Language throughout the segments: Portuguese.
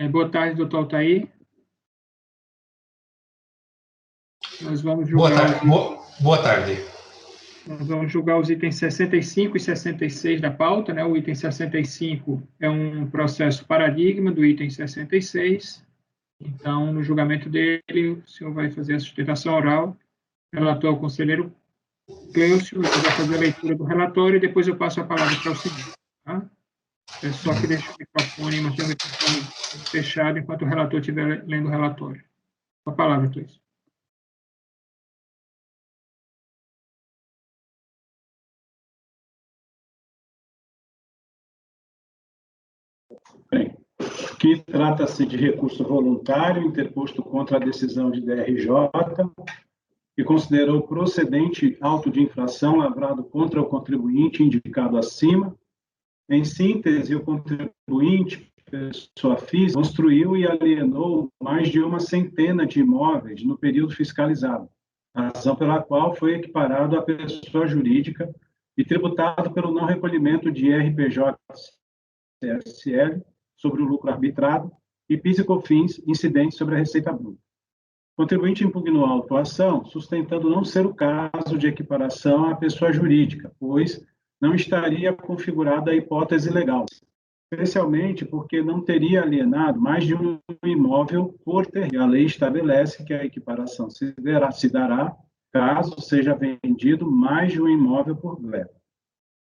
Boa tarde, doutor Altair. Nós vamos Boa tarde. Nós vamos julgar os itens 65 e 66 da pauta, né? O item 65 é um processo paradigma do item 66. Então, no julgamento dele, o senhor vai fazer a sustentação oral, relator o conselheiro Cleucio, vai fazer a leitura do relatório e depois eu passo a palavra para o senhor. Tá? É só que deixe o microfone, manter o microfone fechado enquanto o relator estiver lendo o relatório. Com a palavra, Cleucio. Bem, aqui trata-se de recurso voluntário interposto contra a decisão de DRJ, que considerou procedente auto de infração lavrado contra o contribuinte indicado acima. Em síntese, o contribuinte, pessoa física, construiu e alienou mais de uma centena de imóveis no período fiscalizado, razão pela qual foi equiparado à pessoa jurídica e tributado pelo não recolhimento de RPJ-CSL sobre o lucro arbitrado e PIS e COFINS incidentes sobre a receita bruta. O contribuinte impugnou a autuação, sustentando não ser o caso de equiparação à pessoa jurídica, pois não estaria configurada a hipótese legal, especialmente porque não teria alienado mais de um imóvel por terreno. A lei estabelece que a equiparação se dará caso seja vendido mais de um imóvel por gleba.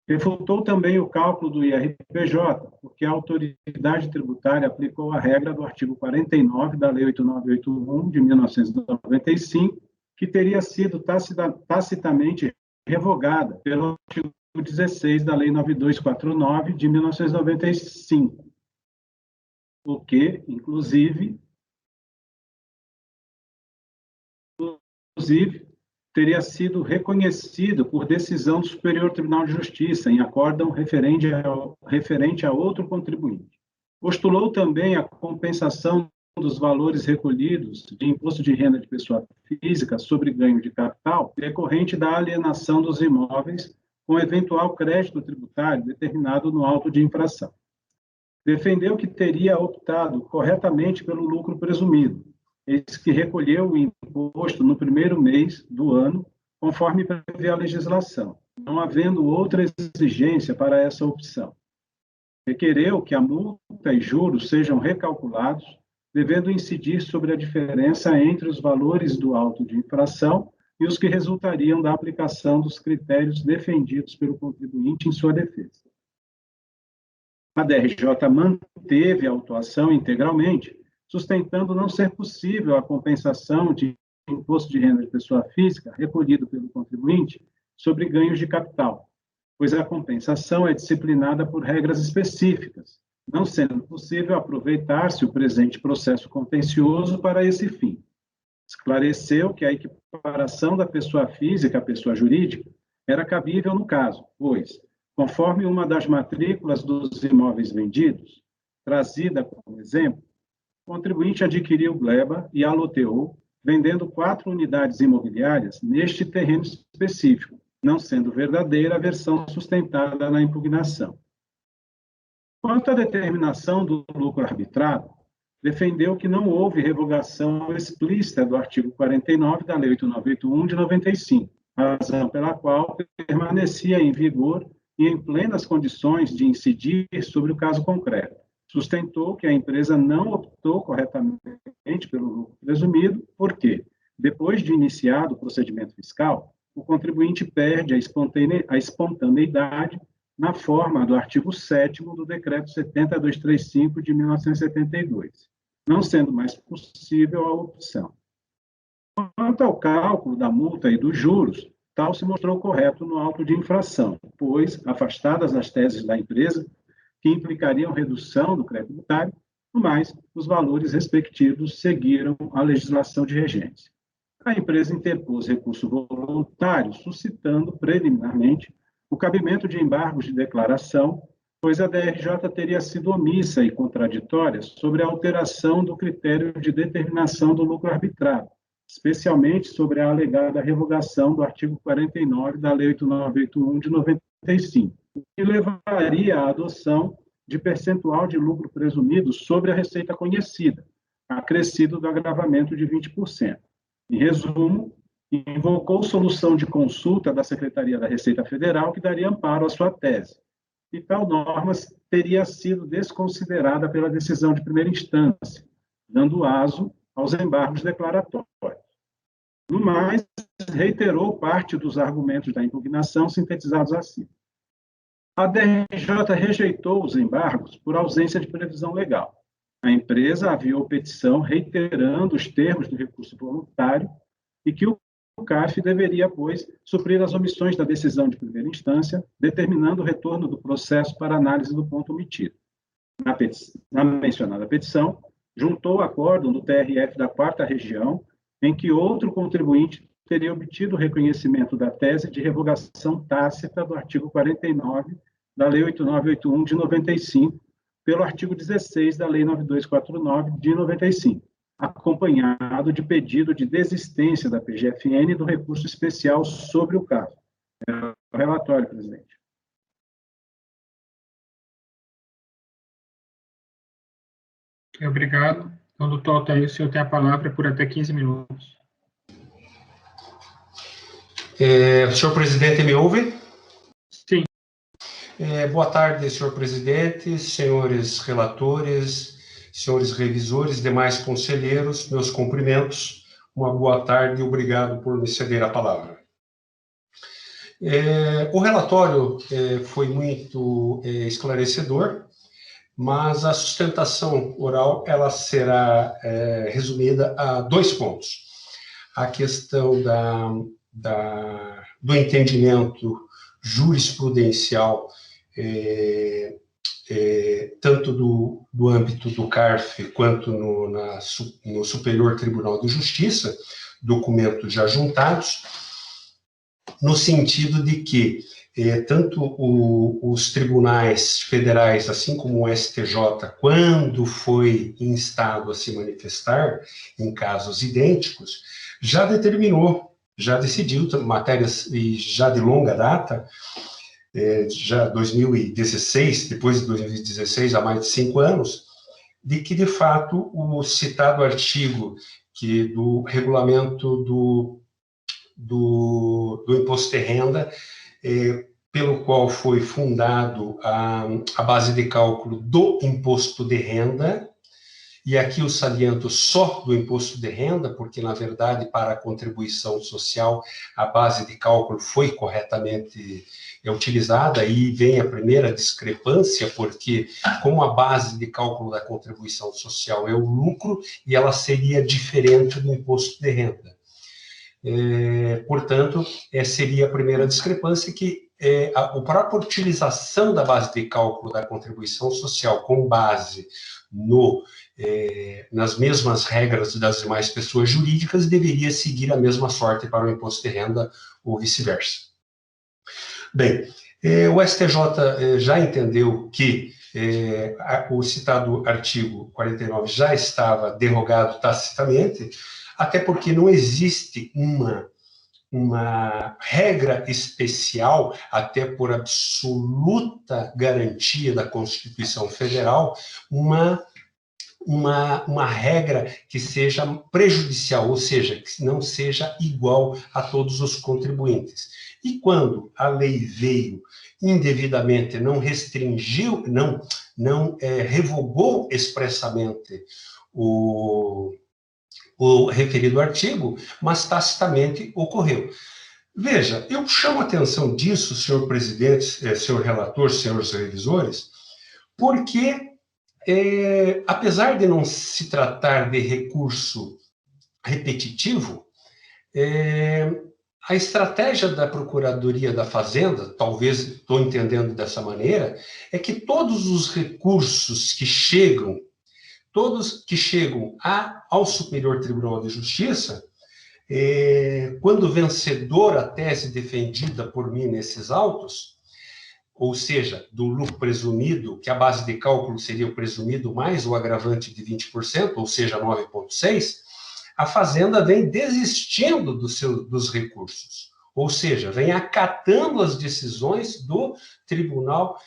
Refutou também o cálculo do IRPJ, porque a autoridade tributária aplicou a regra do artigo 49 da Lei 8981, de 1995, que teria sido tacitamente revogada pelo artigo 16 da Lei 9249, de 1995, o que, inclusive, teria sido reconhecido por decisão do Superior Tribunal de Justiça, em acórdão referente a outro contribuinte. Postulou também a compensação dos valores recolhidos de imposto de renda de pessoa física sobre ganho de capital decorrente da alienação dos imóveis com eventual crédito tributário determinado no auto de infração. Defendeu que teria optado corretamente pelo lucro presumido, eis que recolheu o imposto no primeiro mês do ano, conforme prevê a legislação, não havendo outra exigência para essa opção. Requereu que a multa e juros sejam recalculados, devendo incidir sobre a diferença entre os valores do auto de infração e os que resultariam da aplicação dos critérios defendidos pelo contribuinte em sua defesa. A DRJ manteve a autuação integralmente, sustentando não ser possível a compensação de imposto de renda de pessoa física recolhido pelo contribuinte sobre ganhos de capital, pois a compensação é disciplinada por regras específicas, não sendo possível aproveitar-se o presente processo contencioso para esse fim. Esclareceu que a equiparação da pessoa física à pessoa jurídica era cabível no caso, pois, conforme uma das matrículas dos imóveis vendidos, trazida como exemplo, o contribuinte adquiriu gleba e a loteou, vendendo 4 unidades imobiliárias neste terreno específico, não sendo verdadeira a versão sustentada na impugnação. Quanto à determinação do lucro arbitrado, defendeu que não houve revogação explícita do artigo 49 da Lei 8981 de 95, razão pela qual permanecia em vigor e em plenas condições de incidir sobre o caso concreto. Sustentou que a empresa não optou corretamente pelo lucro presumido, porque, depois de iniciado o procedimento fiscal, o contribuinte perde a espontaneidade na forma do artigo 7º do Decreto 70.235 de 1972, não sendo mais possível a opção. Quanto ao cálculo da multa e dos juros, tal se mostrou correto no auto de infração, pois, afastadas as teses da empresa, que implicariam redução do crédito tributário, no mais, os valores respectivos seguiram a legislação de regência. A empresa interpôs recurso voluntário, suscitando preliminarmente o cabimento de embargos de declaração, pois a DRJ teria sido omissa e contraditória sobre a alteração do critério de determinação do lucro arbitrado, especialmente sobre a alegada revogação do artigo 49 da Lei 8981 de 95, que levaria à adoção de percentual de lucro presumido sobre a receita conhecida, acrescido do agravamento de 20%. Em resumo, invocou solução de consulta da Secretaria da Receita Federal que daria amparo à sua tese. E tal norma teria sido desconsiderada pela decisão de primeira instância, dando aso aos embargos declaratórios. No mais, reiterou parte dos argumentos da impugnação sintetizados acima. A DRJ rejeitou os embargos por ausência de previsão legal. A empresa aviou petição reiterando os termos do recurso voluntário e que o CARF deveria, pois, suprir as omissões da decisão de primeira instância, determinando o retorno do processo para análise do ponto omitido. Na mencionada petição, juntou o acórdão do TRF da 4ª Região, em que outro contribuinte teria obtido o reconhecimento da tese de revogação tácita do artigo 49 da Lei 8981 de 95, pelo artigo 16 da Lei 9249 de 95, acompanhado de pedido de desistência da PGFN do recurso especial sobre o caso. É o relatório, presidente. Obrigado. Então, doutor Altair, o senhor tem a palavra por até 15 minutos. Senhor presidente, me ouve? Sim. Boa tarde, senhor presidente, senhores relatores, senhores revisores, demais conselheiros, meus cumprimentos. Uma boa tarde e obrigado por me ceder a palavra. O relatório foi muito esclarecedor, mas a sustentação oral ela será resumida a 2 pontos. A questão do entendimento jurisprudencial, tanto do âmbito do CARF quanto no Superior Tribunal de Justiça, documentos já juntados, no sentido de que tanto os tribunais federais, assim como o STJ, quando foi instado a se manifestar em casos idênticos, já determinou, já decidiu matérias já de longa data, já 2016, depois de 2016, há mais de 5 anos, de que, de fato, o citado artigo do regulamento do imposto de renda, pelo qual foi fundado a base de cálculo do imposto de renda, e aqui eu saliento só do imposto de renda, porque, na verdade, para a contribuição social, a base de cálculo foi corretamente utilizada, e vem a primeira discrepância, porque, como a base de cálculo da contribuição social é o lucro, e ela seria diferente do imposto de renda. Portanto, seria a primeira discrepância, que a própria utilização da base de cálculo da contribuição social com base nas mesmas regras das demais pessoas jurídicas deveria seguir a mesma sorte para o imposto de renda ou vice-versa. Bem, o STJ já entendeu que o citado artigo 49 já estava derrogado tacitamente, até porque não existe uma regra especial, até por absoluta garantia da Constituição Federal, uma regra que seja prejudicial, ou seja, que não seja igual a todos os contribuintes. E quando a lei veio indevidamente, não restringiu, não revogou expressamente o referido artigo, mas tacitamente ocorreu. Veja, eu chamo a atenção disso, senhor presidente, senhor relator, senhores revisores, porque, apesar de não se tratar de recurso repetitivo, a estratégia da Procuradoria da Fazenda, talvez estou entendendo dessa maneira, é que todos os recursos que chegam ao Superior Tribunal de Justiça, quando vencedora a tese defendida por mim nesses autos, ou seja, do lucro presumido, que a base de cálculo seria o presumido mais o agravante de 20%, ou seja, 9,6%, a Fazenda vem desistindo dos recursos. ou seja, vem acatando as decisões do Tribunal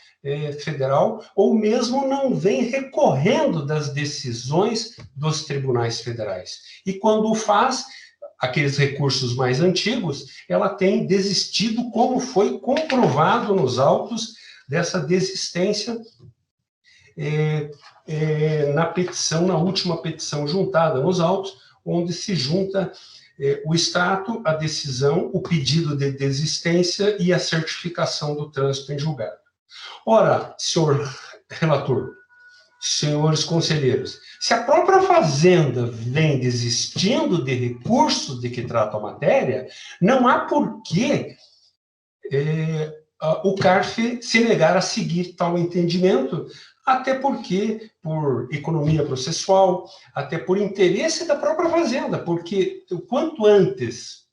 Federal, ou mesmo não vem recorrendo das decisões dos tribunais federais. E quando o faz, aqueles recursos mais antigos, ela tem desistido, como foi comprovado nos autos dessa desistência na petição, na última petição juntada nos autos, onde se junta o extrato, a decisão, o pedido de desistência e a certificação do trânsito em julgado. Ora, senhor relator, senhores conselheiros, se a própria Fazenda vem desistindo de recursos de que trata a matéria, não há por que o CARF se negar a seguir tal entendimento, até porque, por economia processual, até por interesse da própria Fazenda, porque o quanto antes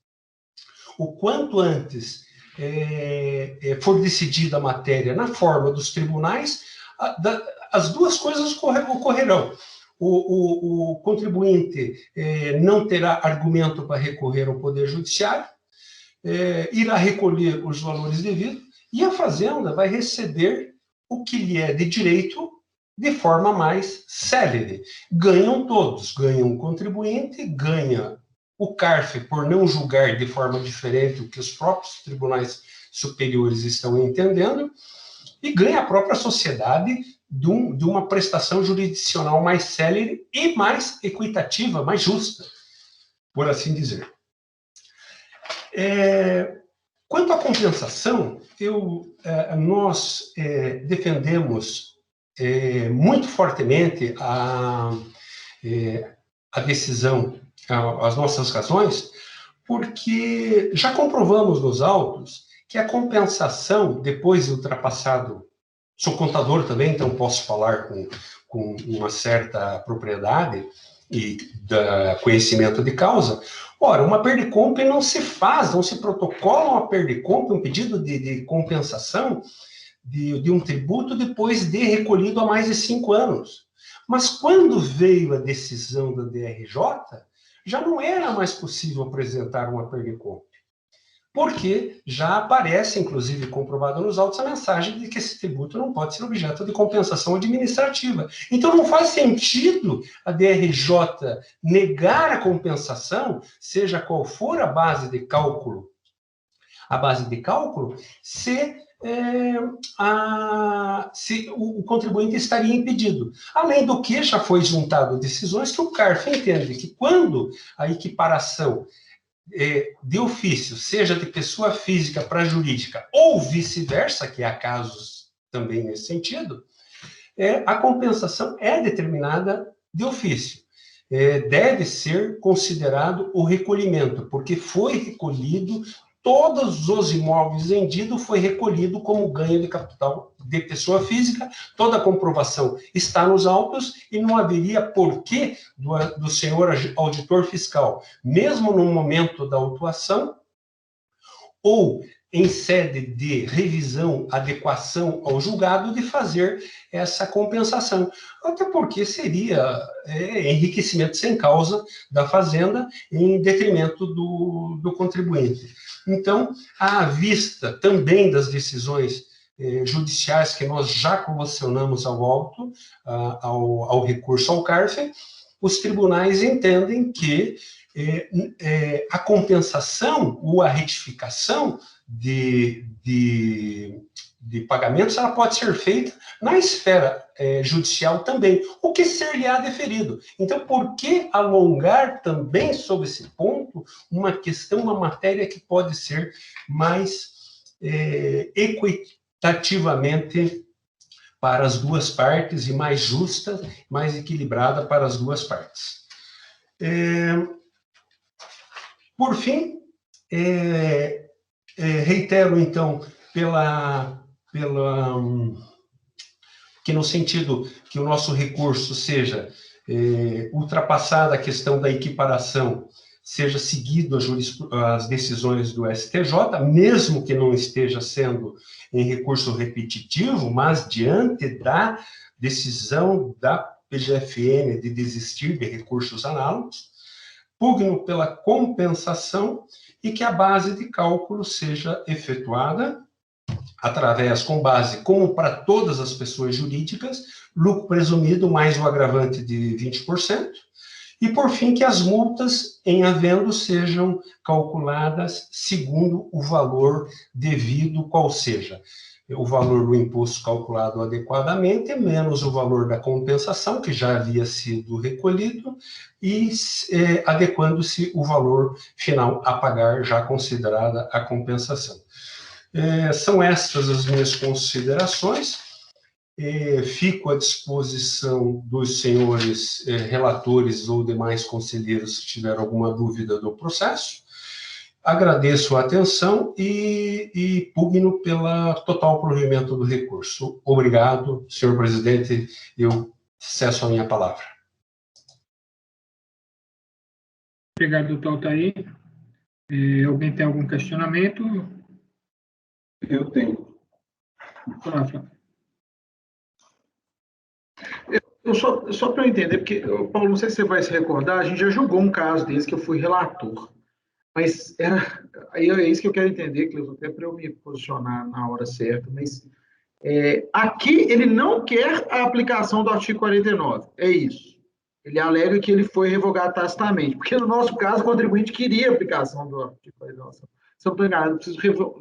for decidida a matéria na forma dos tribunais, as duas coisas ocorrerão. O contribuinte não terá argumento para recorrer ao Poder Judiciário, irá recolher os valores devidos, e a Fazenda vai receber o que lhe é de direito de forma mais célere. Ganham todos, ganha o contribuinte, ganha o CARF por não julgar de forma diferente o que os próprios tribunais superiores estão entendendo, e ganha a própria sociedade de uma prestação jurisdicional mais célere e mais equitativa, mais justa, por assim dizer. Quanto à compensação, nós defendemos muito fortemente a decisão, as nossas razões, porque já comprovamos nos autos que a compensação, depois de ultrapassado, sou contador também, então posso falar com uma certa propriedade e conhecimento de causa. Ora, uma perda-compra não se faz, não se protocola uma perda-compra, um pedido de compensação de um tributo depois de recolhido há mais de 5 anos. Mas quando veio a decisão da DRJ, já não era mais possível apresentar uma perda-compra, porque já aparece, inclusive comprovado nos autos, a mensagem de que esse tributo não pode ser objeto de compensação administrativa. Então não faz sentido a DRJ negar a compensação, seja qual for a base de cálculo, se o contribuinte estaria impedido. Além do que, já foi juntado decisões que o CARF entende que quando a equiparação de ofício, seja de pessoa física para jurídica, ou vice-versa, que há casos também nesse sentido, a compensação é determinada de ofício. Deve ser considerado o recolhimento, porque foi recolhido, todos os imóveis vendidos foi recolhido como ganho de capital de pessoa física, toda a comprovação está nos autos e não haveria porquê do senhor auditor fiscal, mesmo no momento da autuação, ou em sede de revisão, adequação ao julgado, de fazer essa compensação. Até porque seria enriquecimento sem causa da Fazenda em detrimento do contribuinte. Então, à vista também das decisões judiciais que nós já convencionamos ao recurso ao CARF, os tribunais entendem que a compensação ou a retificação de pagamentos, ela pode ser feita na esfera judicial também, o que ser-lhe-á deferido. Então, por que alongar também sobre esse ponto uma questão, uma matéria que pode ser mais equitativamente para as duas partes e mais justa, mais equilibrada para as duas partes? Por fim, reitero, então, que no sentido que o nosso recurso seja ultrapassada a questão da equiparação, seja seguido as decisões do STJ, mesmo que não esteja sendo em recurso repetitivo, mas diante da decisão da PGFN de desistir de recursos análogos, pugno pela compensação e que a base de cálculo seja efetuada com base, como para todas as pessoas jurídicas, lucro presumido mais o agravante de 20%, e, por fim, que as multas em havendo sejam calculadas segundo o valor devido, qual seja o valor do imposto calculado adequadamente, menos o valor da compensação, que já havia sido recolhido, e adequando-se o valor final a pagar, já considerada a compensação. São estas as minhas considerações. Fico à disposição dos senhores relatores ou demais conselheiros se tiver alguma dúvida do processo. Agradeço a atenção e pugno pelo total provimento do recurso. Obrigado, senhor presidente, eu cesso a minha palavra. Obrigado, doutor Altair. Alguém tem algum questionamento? Eu tenho. Flávio. Só para eu entender, porque, Paulo, não sei se você vai se recordar, a gente já julgou um caso desse que eu fui relator. Mas aí é isso que eu quero entender, Cleusa, até para eu me posicionar na hora certa. Mas aqui ele não quer a aplicação do artigo 49, é isso. Ele alega que ele foi revogado tacitamente, porque no nosso caso o contribuinte queria a aplicação do artigo 49. Se eu não estou enganado, eu preciso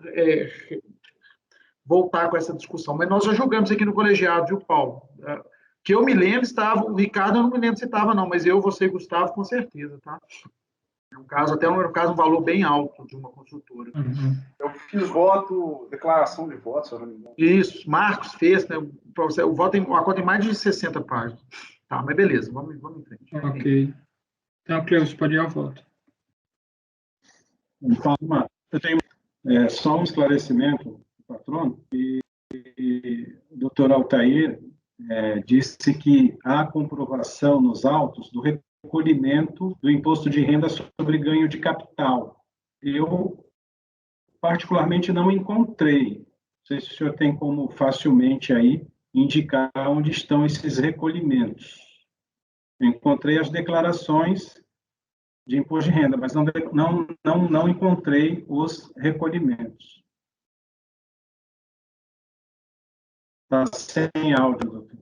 voltar com essa discussão. Mas nós já julgamos aqui no colegiado, viu, Paulo? Que eu me lembro, estava, o Ricardo eu não me lembro se estava não, mas eu, você e Gustavo, com certeza, tá? Um caso, um valor bem alto de uma consultora. Uhum. Eu fiz voto, declaração de voto, se eu não me engano. Isso, Marcos fez, né? O voto a conta tem mais de 60 páginas. Tá, mas beleza, vamos em frente. Ok. Então, Cleusa, pode ir ao voto. Então, eu tenho só um esclarecimento, patrono, e o doutor Altair disse que há comprovação nos autos do recolhimento do imposto de renda sobre ganho de capital. Eu, particularmente, não encontrei. Não sei se o senhor tem como facilmente aí indicar onde estão esses recolhimentos. Eu encontrei as declarações de imposto de renda, mas não encontrei os recolhimentos. Está sem áudio, doutor.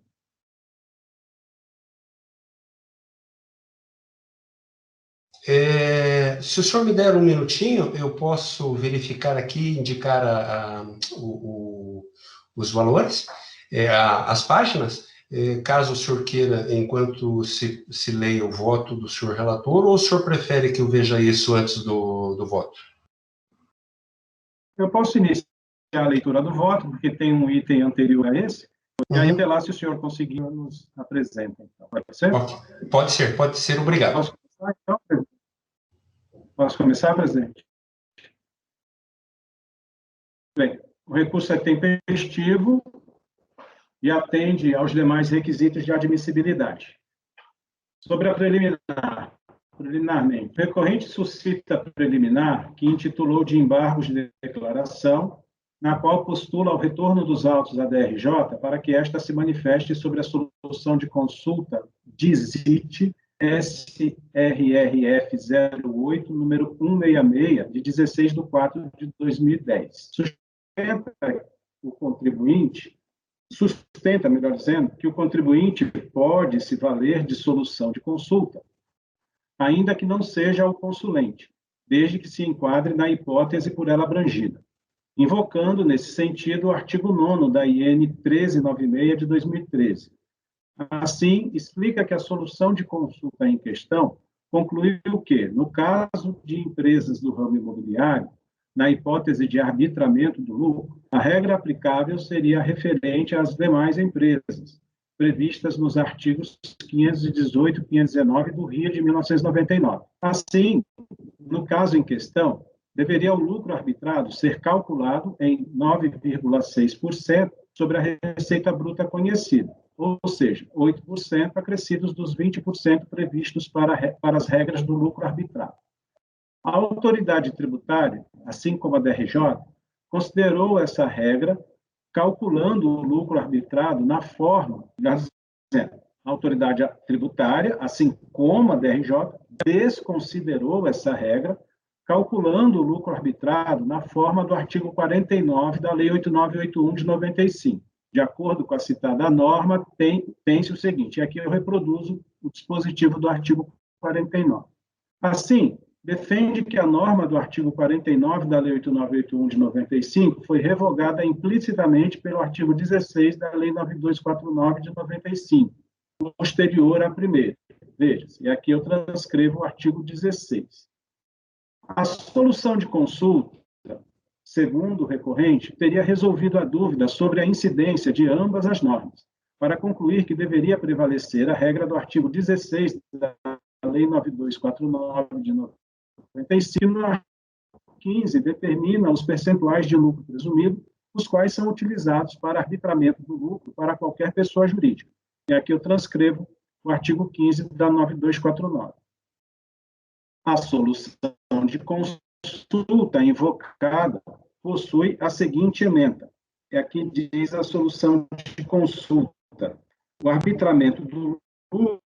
Se o senhor me der um minutinho, eu posso verificar aqui, indicar os valores, as páginas, caso o senhor queira, enquanto se leia o voto do senhor relator, ou o senhor prefere que eu veja isso antes do voto? Eu posso iniciar a leitura do voto, porque tem um item anterior a esse, e aí, até lá, se o senhor conseguir, nos apresenta. Então. Pode ser? Pode ser, obrigado. Posso começar, então, presidente? Posso começar, presidente? Bem, o recurso é tempestivo e atende aos demais requisitos de admissibilidade. Sobre a preliminarmente, o recorrente suscita a preliminar que intitulou de embargos de declaração, na qual postula o retorno dos autos à DRJ para que esta se manifeste sobre a solução de consulta DISIT SRRF 08, número 166, de 16/4/2010. Sustenta, melhor dizendo, que o contribuinte pode se valer de solução de consulta, ainda que não seja o consulente, desde que se enquadre na hipótese por ela abrangida, invocando, nesse sentido, o artigo 9º da IN 1396 de 2013. Assim, explica que a solução de consulta em questão concluiu que, no caso de empresas do ramo imobiliário, na hipótese de arbitramento do lucro, a regra aplicável seria referente às demais empresas, previstas nos artigos 518 e 519 do RIA de 1999. Assim, no caso em questão, deveria o lucro arbitrado ser calculado em 9,6% sobre a receita bruta conhecida, ou seja, 8% acrescidos dos 20% previstos para as regras do lucro arbitrado. A autoridade tributária, assim como a DRJ, considerou essa regra, calculando o lucro arbitrado na forma, a autoridade tributária, assim como a DRJ, desconsiderou essa regra, calculando o lucro arbitrado na forma do artigo 49 da Lei 8981 de 95. De acordo com a citada norma, tem-se o seguinte, e aqui eu reproduzo o dispositivo do artigo 49. Assim, defende que a norma do artigo 49 da Lei 8981 de 95 foi revogada implicitamente pelo artigo 16 da Lei 9249 de 95, posterior à primeira. Veja, e aqui eu transcrevo o artigo 16. A solução de consulta, segundo o recorrente, teria resolvido a dúvida sobre a incidência de ambas as normas, para concluir que deveria prevalecer a regra do artigo 16 da Lei 9249 de 95, no artigo 15 determina os percentuais de lucro presumido, os quais são utilizados para arbitramento do lucro para qualquer pessoa jurídica. E aqui eu transcrevo o artigo 15 da 9249. A solução de consulta invocada possui a seguinte ementa. Aqui diz a solução de consulta. O arbitramento do lucro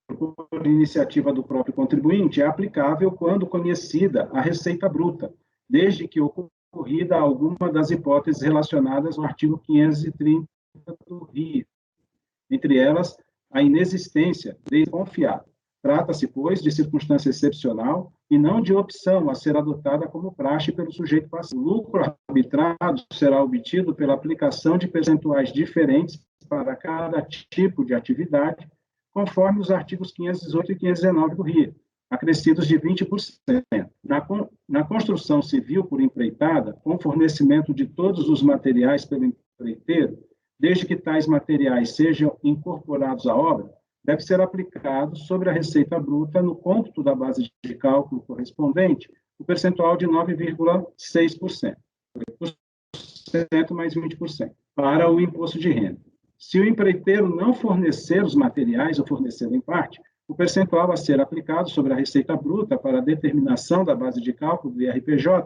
por iniciativa do próprio contribuinte é aplicável quando conhecida a receita bruta, desde que ocorrida alguma das hipóteses relacionadas no artigo 530 do RIE, entre elas a inexistência de confiado. Trata-se, pois, de circunstância excepcional e não de opção a ser adotada como praxe pelo sujeito passivo. O lucro arbitrado será obtido pela aplicação de percentuais diferentes para cada tipo de atividade, conforme os artigos 518 e 519 do RIE, acrescidos de 20%. Na construção civil por empreitada, com fornecimento de todos os materiais pelo empreiteiro, desde que tais materiais sejam incorporados à obra, deve ser aplicado sobre a receita bruta no cômputo da base de cálculo correspondente o percentual de 9,6%, 8% mais 20%, para o imposto de renda. Se o empreiteiro não fornecer os materiais ou fornecer em parte, o percentual a ser aplicado sobre a receita bruta para a determinação da base de cálculo do IRPJ,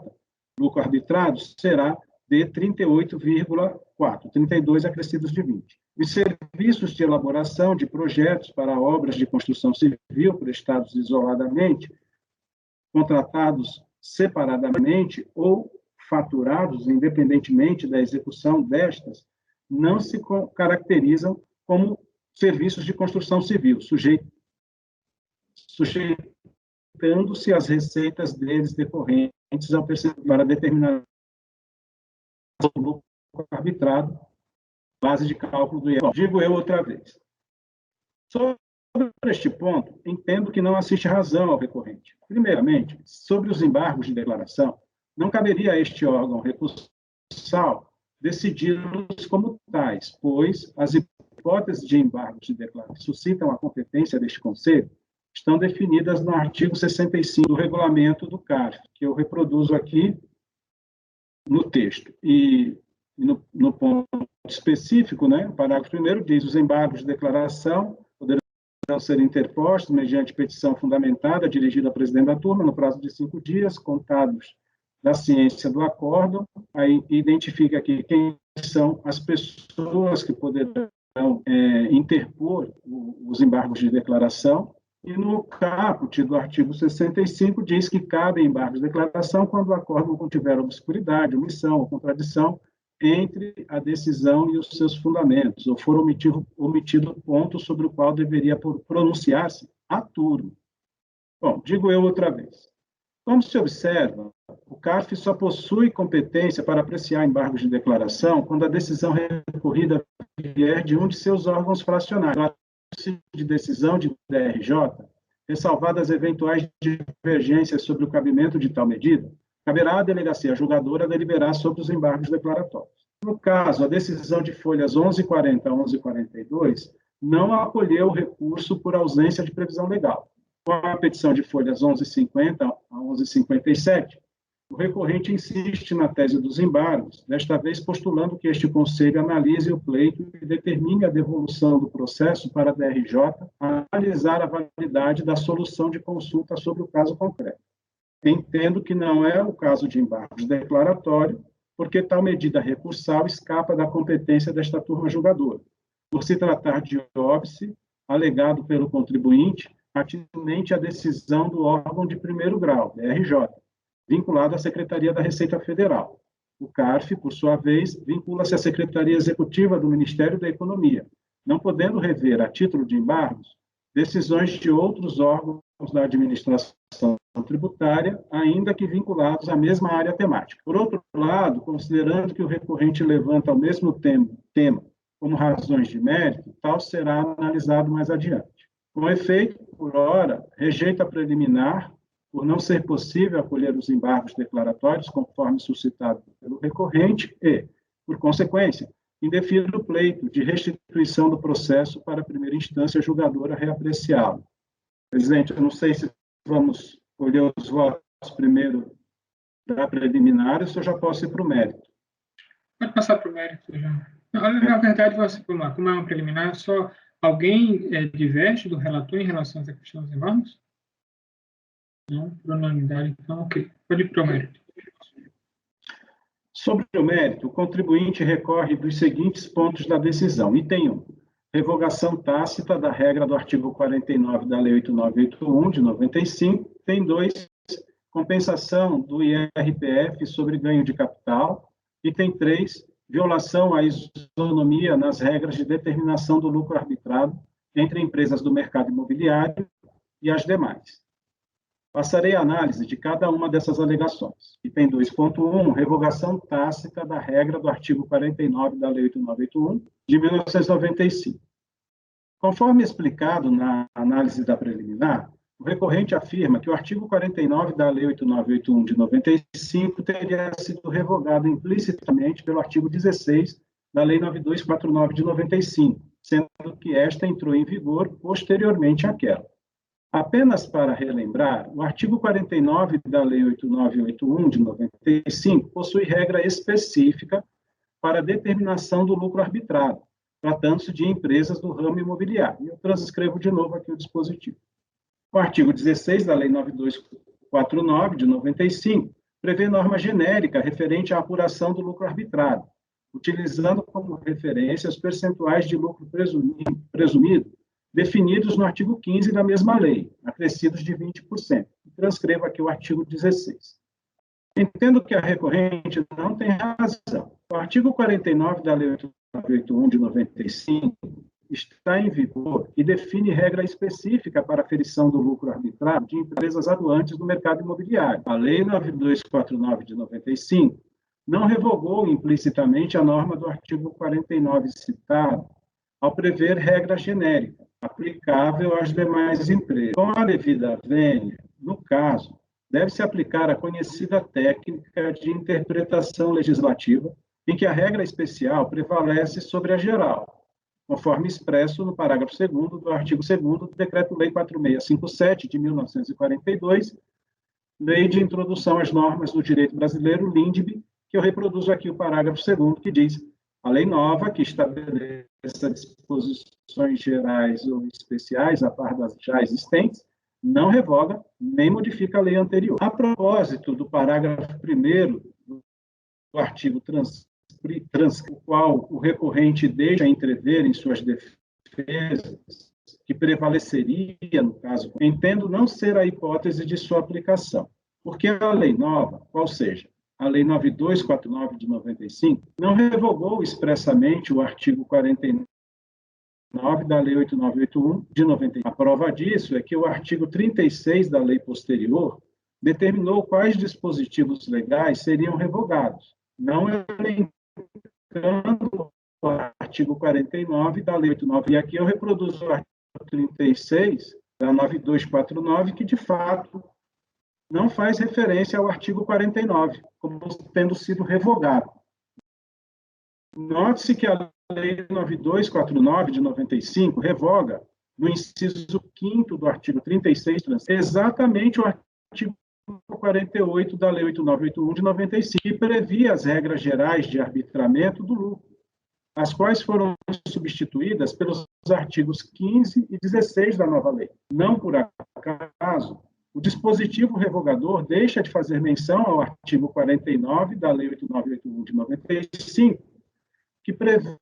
lucro arbitrado, será de 38,4%, 32 acrescidos de 20%. Os serviços de elaboração de projetos para obras de construção civil prestados isoladamente, contratados separadamente ou faturados independentemente da execução destas, não se caracterizam como serviços de construção civil, sujeitando-se às receitas deles decorrentes ao percentual para determinar o lucro arbitrado, base de cálculo do IRPJ. Digo eu outra vez. Sobre este ponto, entendo que não assiste razão ao recorrente. Primeiramente, sobre os embargos de declaração, não caberia a este órgão recursal decidir-los como tais, pois as hipóteses de embargos de declaração que suscitam a competência deste Conselho estão definidas no artigo 65 do regulamento do CARF, que eu reproduzo aqui no texto. E no ponto específico, né, o parágrafo 1º diz: os embargos de declaração poderão ser interpostos mediante petição fundamentada dirigida ao presidente da turma no prazo de 5 dias, contados da ciência do acórdão. Aí identifica aqui quem são as pessoas que poderão interpor os embargos de declaração. E no caput do artigo 65 diz que cabe embargos de declaração quando o acórdão contiver obscuridade, omissão ou contradição entre a decisão e os seus fundamentos, ou for omitido ponto sobre o qual deveria pronunciar-se a turma. Bom, digo eu outra vez. Como se observa, o CARF só possui competência para apreciar embargos de declaração quando a decisão recorrida vier de um de seus órgãos fracionários. Trata-se de decisão de DRJ, ressalvadas eventuais divergências sobre o cabimento de tal medida, caberá à delegacia julgadora deliberar sobre os embargos declaratórios. No caso, a decisão de folhas 1140 a 1142 não acolheu o recurso por ausência de previsão legal. Com a petição de folhas 1150 a 1157, o recorrente insiste na tese dos embargos, desta vez postulando que este Conselho analise o pleito e determine a devolução do processo para a DRJ a analisar a validade da solução de consulta sobre o caso concreto. Entendo que não é o caso de embargos declaratório, porque tal medida recursal escapa da competência desta turma julgadora, por se tratar de óbice alegado pelo contribuinte atinente à decisão do órgão de primeiro grau, DRJ, vinculado à Secretaria da Receita Federal. O CARF, por sua vez, vincula-se à Secretaria Executiva do Ministério da Economia, não podendo rever, a título de embargos, decisões de outros órgãos da administração tributária, ainda que vinculados à mesma área temática. Por outro lado, considerando que o recorrente levanta ao mesmo tema como razões de mérito, tal será analisado mais adiante. Com efeito, por ora, rejeita a preliminar, por não ser possível acolher os embargos declaratórios, conforme suscitado pelo recorrente, e, por consequência, indefere o pleito de restituição do processo para a primeira instância julgadora reapreciá-lo. Presidente, eu não sei se vamos colher os votos primeiro da preliminar, ou se eu já posso ir para o mérito. Pode passar para o mérito já. Na verdade, como é uma preliminar, só alguém diverge do relator em relação à questão dos embargos? Não, por unanimidade, então, ok. Pode ir para o mérito. Sobre o mérito, o contribuinte recorre dos seguintes pontos da decisão. Item 1. Revogação tácita da regra do artigo 49 da Lei 8981, de 95. Item 2. Compensação do IRPF sobre ganho de capital. Item 3. Violação à isonomia nas regras de determinação do lucro arbitrado entre empresas do mercado imobiliário e as demais. Passarei a análise de cada uma dessas alegações. Item 2.1, revogação tácita da regra do artigo 49 da Lei 8981, de 1995. Conforme explicado na análise da preliminar, o recorrente afirma que o artigo 49 da Lei 8981, de 95, teria sido revogado implicitamente pelo artigo 16 da Lei 9249, de 95, sendo que esta entrou em vigor posteriormente àquela. Apenas para relembrar, o artigo 49 da Lei 8981, de 95, possui regra específica para a determinação do lucro arbitrado, tratando-se de empresas do ramo imobiliário. Eu transcrevo de novo aqui o dispositivo. O artigo 16 da Lei 9249, de 95, prevê norma genérica referente à apuração do lucro arbitrado, utilizando como referência os percentuais de lucro presumido definidos no artigo 15 da mesma lei, acrescidos de 20%. Transcrevo aqui o artigo 16. Entendo que a recorrente não tem razão. O artigo 49 da Lei 8981, de 95, está em vigor e define regra específica para a aferição do lucro arbitrado de empresas atuantes no mercado imobiliário. A Lei 9249, de 95, não revogou implicitamente a norma do artigo 49 citado, ao prever regra genérica, aplicável às demais empresas. Com a devida vênia, no caso, deve-se aplicar a conhecida técnica de interpretação legislativa, em que a regra especial prevalece sobre a geral, conforme expresso no parágrafo 2º do artigo 2º do Decreto-Lei 4657, de 1942, Lei de Introdução às Normas do Direito Brasileiro, LINDB, que eu reproduzo aqui o parágrafo 2º, que diz: a lei nova, que estabeleça disposições gerais ou especiais a par das já existentes, não revoga nem modifica a lei anterior. A propósito do parágrafo 1º do artigo o qual o recorrente deixa entrever em suas defesas que prevaleceria, no caso, entendo não ser a hipótese de sua aplicação, porque a lei nova, qual seja, a Lei 9249, de 95, não revogou expressamente o artigo 49 da Lei 8981, de 95. A prova disso é que o artigo 36 da lei posterior determinou quais dispositivos legais seriam revogados, não elencando o artigo 49 da Lei 89. E aqui eu reproduzo o artigo 36 da 9249, que, de fato, não faz referência ao artigo 49, como tendo sido revogado. Note-se que a Lei 9249, de 95, revoga, no inciso 5º do artigo 36, exatamente o artigo 48 da Lei 8981, de 95, que previa as regras gerais de arbitramento do lucro, as quais foram substituídas pelos artigos 15 e 16 da nova lei. Não por acaso, o dispositivo revogador deixa de fazer menção ao artigo 49 da Lei 8981, de 95, que prevê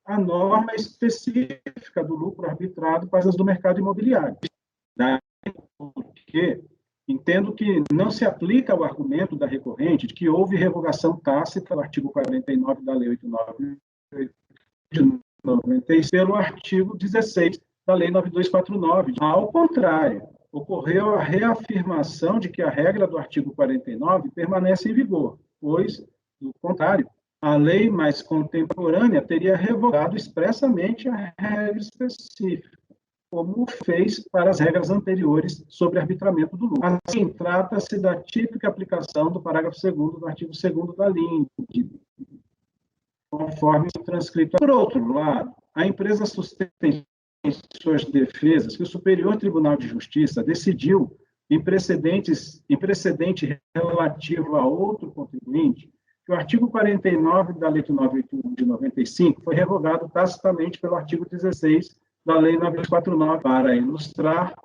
a norma específica do lucro arbitrado para as do mercado imobiliário. Daí porque Entendo que não se aplica o argumento da recorrente de que houve revogação tácita do artigo 49 da Lei 898 de 96 pelo artigo 16 da Lei 9249. Ao contrário, ocorreu a reafirmação de que a regra do artigo 49 permanece em vigor, pois, do contrário, a lei mais contemporânea teria revogado expressamente a regra específica, como fez para as regras anteriores sobre arbitramento do lucro. Assim, trata-se da típica aplicação do parágrafo 2º do artigo 2º da LINDB, conforme transcrito. Por outro lado, a empresa sustenta em suas defesas que o Superior Tribunal de Justiça decidiu, em precedente relativo a outro contribuinte, que o artigo 49 da Lei 898 de 95 foi revogado tacitamente pelo artigo 16 da Lei 9249. Para ilustrar,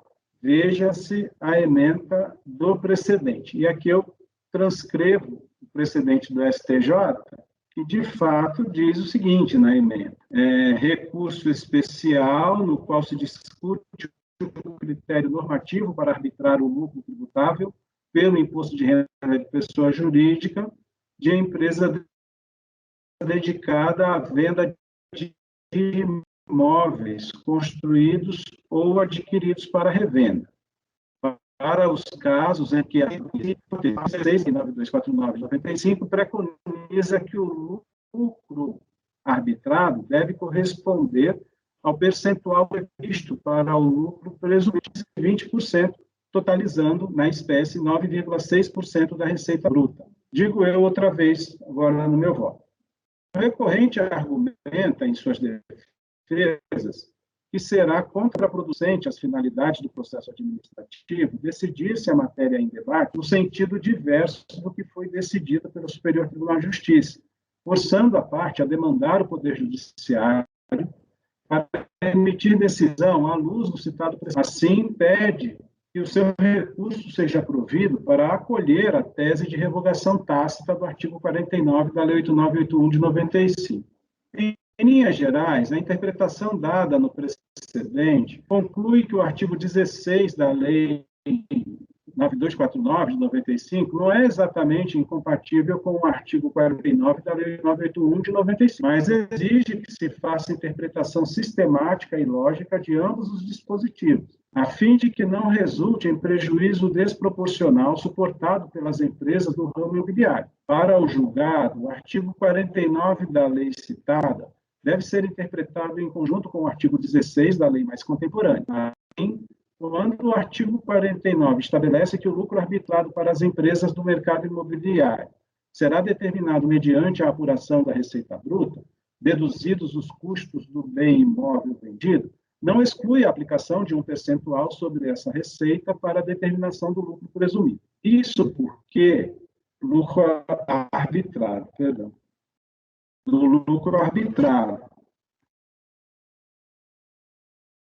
veja-se a ementa do precedente. E aqui eu transcrevo o precedente do STJ, que, de fato, diz o seguinte na emenda: recurso especial no qual se discute o critério normativo para arbitrar o lucro tributável pelo imposto de renda de pessoa jurídica de empresa dedicada à venda de imóveis construídos ou adquiridos para revenda. Para os casos em que a 9249/95 preconiza que o lucro arbitrado deve corresponder ao percentual previsto para o lucro presumido de 20%, totalizando, na espécie, 9,6% da receita bruta. Digo eu outra vez, agora no meu voto. O recorrente argumenta, em suas defesas, que será contraproducente às finalidades do processo administrativo decidir se a matéria em debate no sentido diverso do que foi decidido pelo Superior Tribunal de Justiça, forçando a parte a demandar o Poder Judiciário para emitir decisão à luz do citado precedente. Assim, pede que o seu recurso seja provido para acolher a tese de revogação tácita do artigo 49 da Lei 8981 de 95. Em linhas gerais, a interpretação dada no precedente conclui que o artigo 16 da Lei 9249 de 95 não é exatamente incompatível com o artigo 49 da Lei 981 de 95, mas exige que se faça interpretação sistemática e lógica de ambos os dispositivos, a fim de que não resulte em prejuízo desproporcional suportado pelas empresas do ramo imobiliário. Para o julgado, o artigo 49 da lei citada deve ser interpretado em conjunto com o artigo 16 da lei mais contemporânea. Assim, quando o artigo 49 estabelece que o lucro arbitrado para as empresas do mercado imobiliário será determinado mediante a apuração da receita bruta, deduzidos os custos do bem imóvel vendido, não exclui a aplicação de um percentual sobre essa receita para a determinação do lucro presumido. Isso porque lucro arbitrado, perdão, do lucro arbitrado.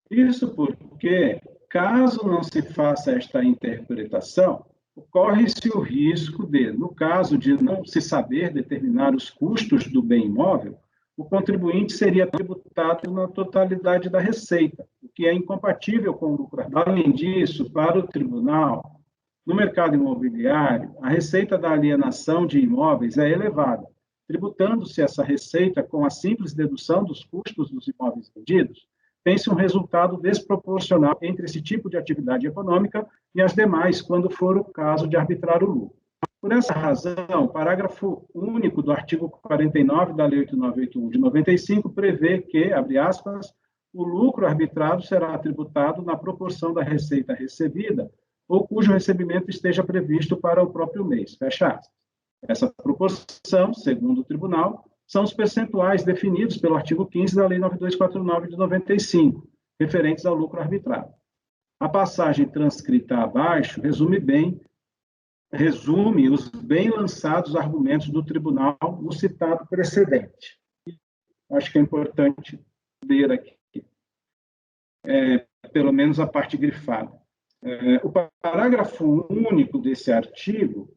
Isso porque, caso não se faça esta interpretação, ocorre-se o risco de, no caso de não se saber determinar os custos do bem imóvel, o contribuinte seria tributado na totalidade da receita, o que é incompatível com o lucro. Além disso, para o tribunal, no mercado imobiliário, a receita da alienação de imóveis é elevada, tributando-se essa receita com a simples dedução dos custos dos imóveis vendidos, tem-se um resultado desproporcional entre esse tipo de atividade econômica e as demais, quando for o caso de arbitrar o lucro. Por essa razão, o parágrafo único do artigo 49 da Lei 8981 de 95 prevê que, abre aspas, o lucro arbitrado será tributado na proporção da receita recebida ou cujo recebimento esteja previsto para o próprio mês, fecha aspas. Essa proporção, segundo o tribunal, são os percentuais definidos pelo artigo 15 da Lei 9249 de 95, referentes ao lucro arbitrado. A passagem transcrita abaixo resume os bem lançados argumentos do tribunal no citado precedente. Acho que é importante ler aqui, pelo menos a parte grifada. O parágrafo único desse artigo,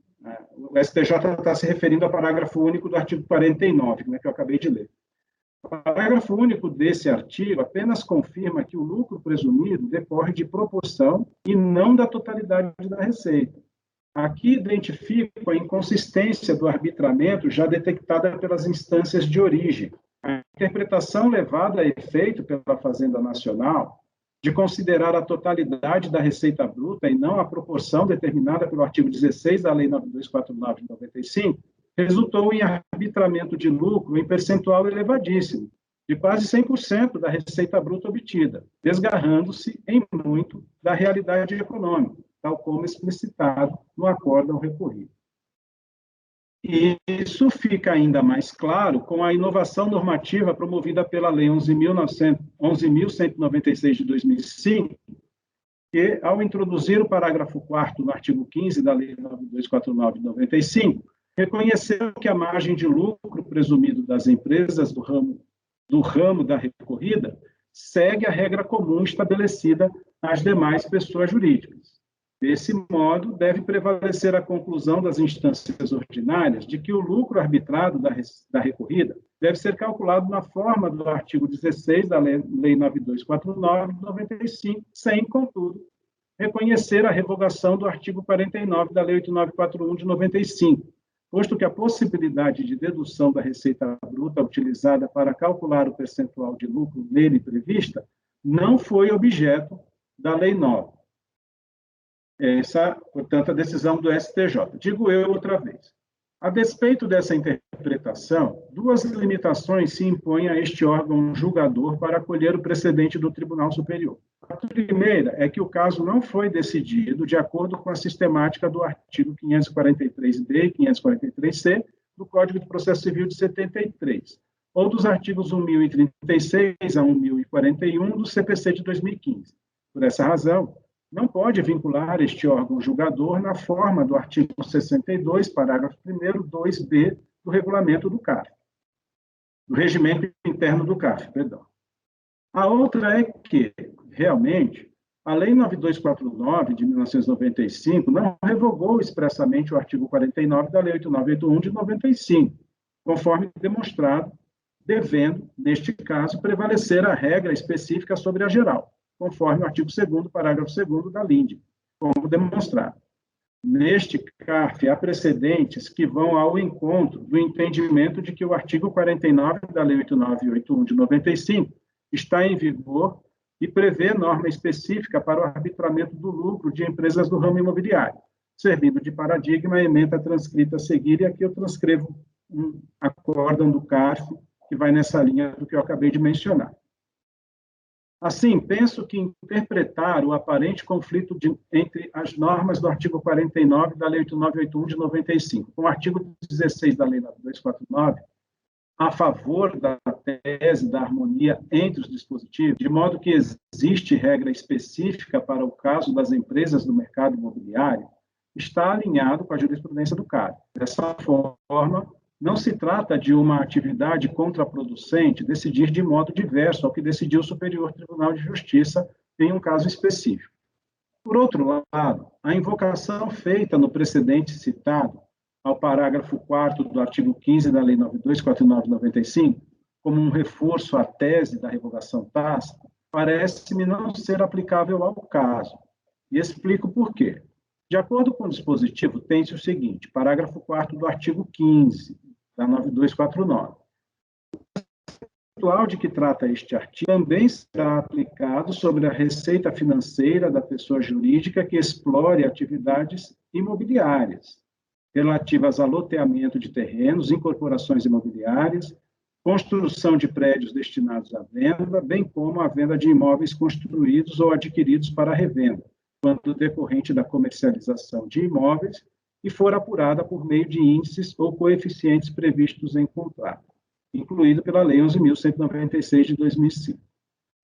o STJ está se referindo ao parágrafo único do artigo 49, que eu acabei de ler. O parágrafo único desse artigo apenas confirma que o lucro presumido decorre de proporção e não da totalidade da receita. Aqui identifico a inconsistência do arbitramento já detectada pelas instâncias de origem. A interpretação levada a efeito pela Fazenda Nacional de considerar a totalidade da receita bruta e não a proporção determinada pelo artigo 16 da Lei 9249 de 95, resultou em arbitramento de lucro em percentual elevadíssimo, de quase 100% da receita bruta obtida, desgarrando-se em muito da realidade econômica, tal como explicitado no acórdão recorrido. E isso fica ainda mais claro com a inovação normativa promovida pela Lei 11.196 de 2005, que, ao introduzir o parágrafo 4º no artigo 15 da Lei 9249 de 95, reconheceu que a margem de lucro presumido das empresas do ramo da recorrida segue a regra comum estabelecida às demais pessoas jurídicas. Desse modo, deve prevalecer a conclusão das instâncias ordinárias de que o lucro arbitrado da recorrida deve ser calculado na forma do artigo 16 da Lei 9249 de 95, sem, contudo, reconhecer a revogação do artigo 49 da Lei 8941 de 95, posto que a possibilidade de dedução da receita bruta utilizada para calcular o percentual de lucro nele prevista não foi objeto da lei nova. Essa, portanto, a decisão do STJ. Digo eu outra vez. A despeito dessa interpretação, duas limitações se impõem a este órgão julgador para acolher o precedente do Tribunal Superior. A primeira é que o caso não foi decidido de acordo com a sistemática do artigo 543-D e 543-C do Código de Processo Civil de 73, ou dos artigos 1036 a 1041 do CPC de 2015. Por essa razão, não pode vincular este órgão julgador na forma do artigo 62, parágrafo 1º, 2b, do regulamento do CARF, do regimento interno do CARF, perdão. A outra é que, realmente, a Lei 9249, de 1995, não revogou expressamente o artigo 49 da Lei 8981, de 95, conforme demonstrado, devendo, neste caso, prevalecer a regra específica sobre a geral, conforme o artigo 2º, parágrafo 2º da LINDE, como demonstrado. Neste CARF, há precedentes que vão ao encontro do entendimento de que o artigo 49 da Lei 8981 de 95 está em vigor e prevê norma específica para o arbitramento do lucro de empresas do ramo imobiliário, servindo de paradigma a ementa transcrita a seguir, e aqui eu transcrevo um acórdão do CARF, que vai nessa linha do que eu acabei de mencionar. Assim, penso que interpretar o aparente conflito entre as normas do artigo 49 da Lei 8981 de 95 com o artigo 16 da Lei 9249, a favor da tese da harmonia entre os dispositivos, de modo que existe regra específica para o caso das empresas do mercado imobiliário, está alinhado com a jurisprudência do CARF. Dessa forma, não se trata de uma atividade contraproducente decidir de modo diverso ao que decidiu o Superior Tribunal de Justiça em um caso específico. Por outro lado, a invocação feita no precedente citado ao parágrafo 4º do artigo 15 da Lei 9249/95, como um reforço à tese da revogação tácita, parece-me não ser aplicável ao caso. E explico por quê. De acordo com o dispositivo, tem-se o seguinte, parágrafo 4º do artigo 15 da 9249. O percentual de que trata este artigo também será aplicado sobre a receita financeira da pessoa jurídica que explore atividades imobiliárias, relativas a loteamento de terrenos, incorporações imobiliárias, construção de prédios destinados à venda, bem como a venda de imóveis construídos ou adquiridos para revenda, quando decorrente da comercialização de imóveis e for apurada por meio de índices ou coeficientes previstos em contrato, incluído pela Lei 11.196 de 2005.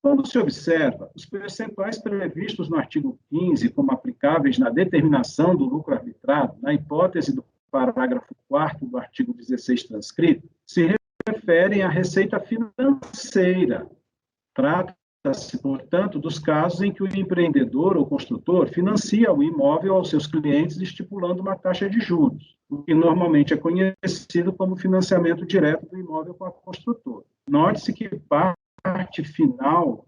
Quando se observa, os percentuais previstos no artigo 15 como aplicáveis na determinação do lucro arbitrado, na hipótese do parágrafo 4º do artigo 16 transcrito, se referem à receita financeira. Trata-se Trata-se, portanto, dos casos em que o empreendedor ou construtor financia o imóvel aos seus clientes estipulando uma taxa de juros, o que normalmente é conhecido como financiamento direto do imóvel com a construtora. Note-se que a parte final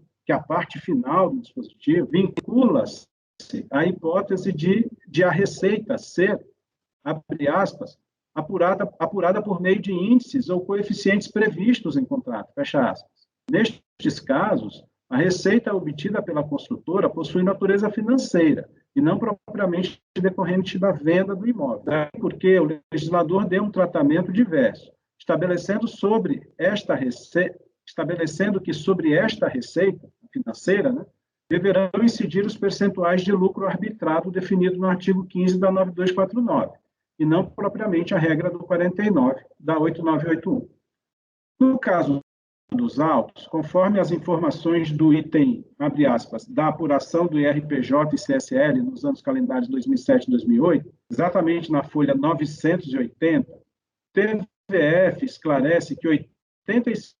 do dispositivo vincula-se à hipótese de a receita ser, abre aspas, apurada por meio de índices ou coeficientes previstos em contrato, fecha aspas. Nestes casos, a receita obtida pela construtora possui natureza financeira e não propriamente decorrente da venda do imóvel, porque o legislador deu um tratamento diverso, estabelecendo que sobre esta receita financeira, né, deverão incidir os percentuais de lucro arbitrado definido no artigo 15 da 9249, e não propriamente a regra do 49 da 8981. No caso dos autos, conforme as informações do item, abre aspas, da apuração do IRPJ e CSL nos anos calendários 2007 e 2008, exatamente na folha 980, TVF esclarece que 85%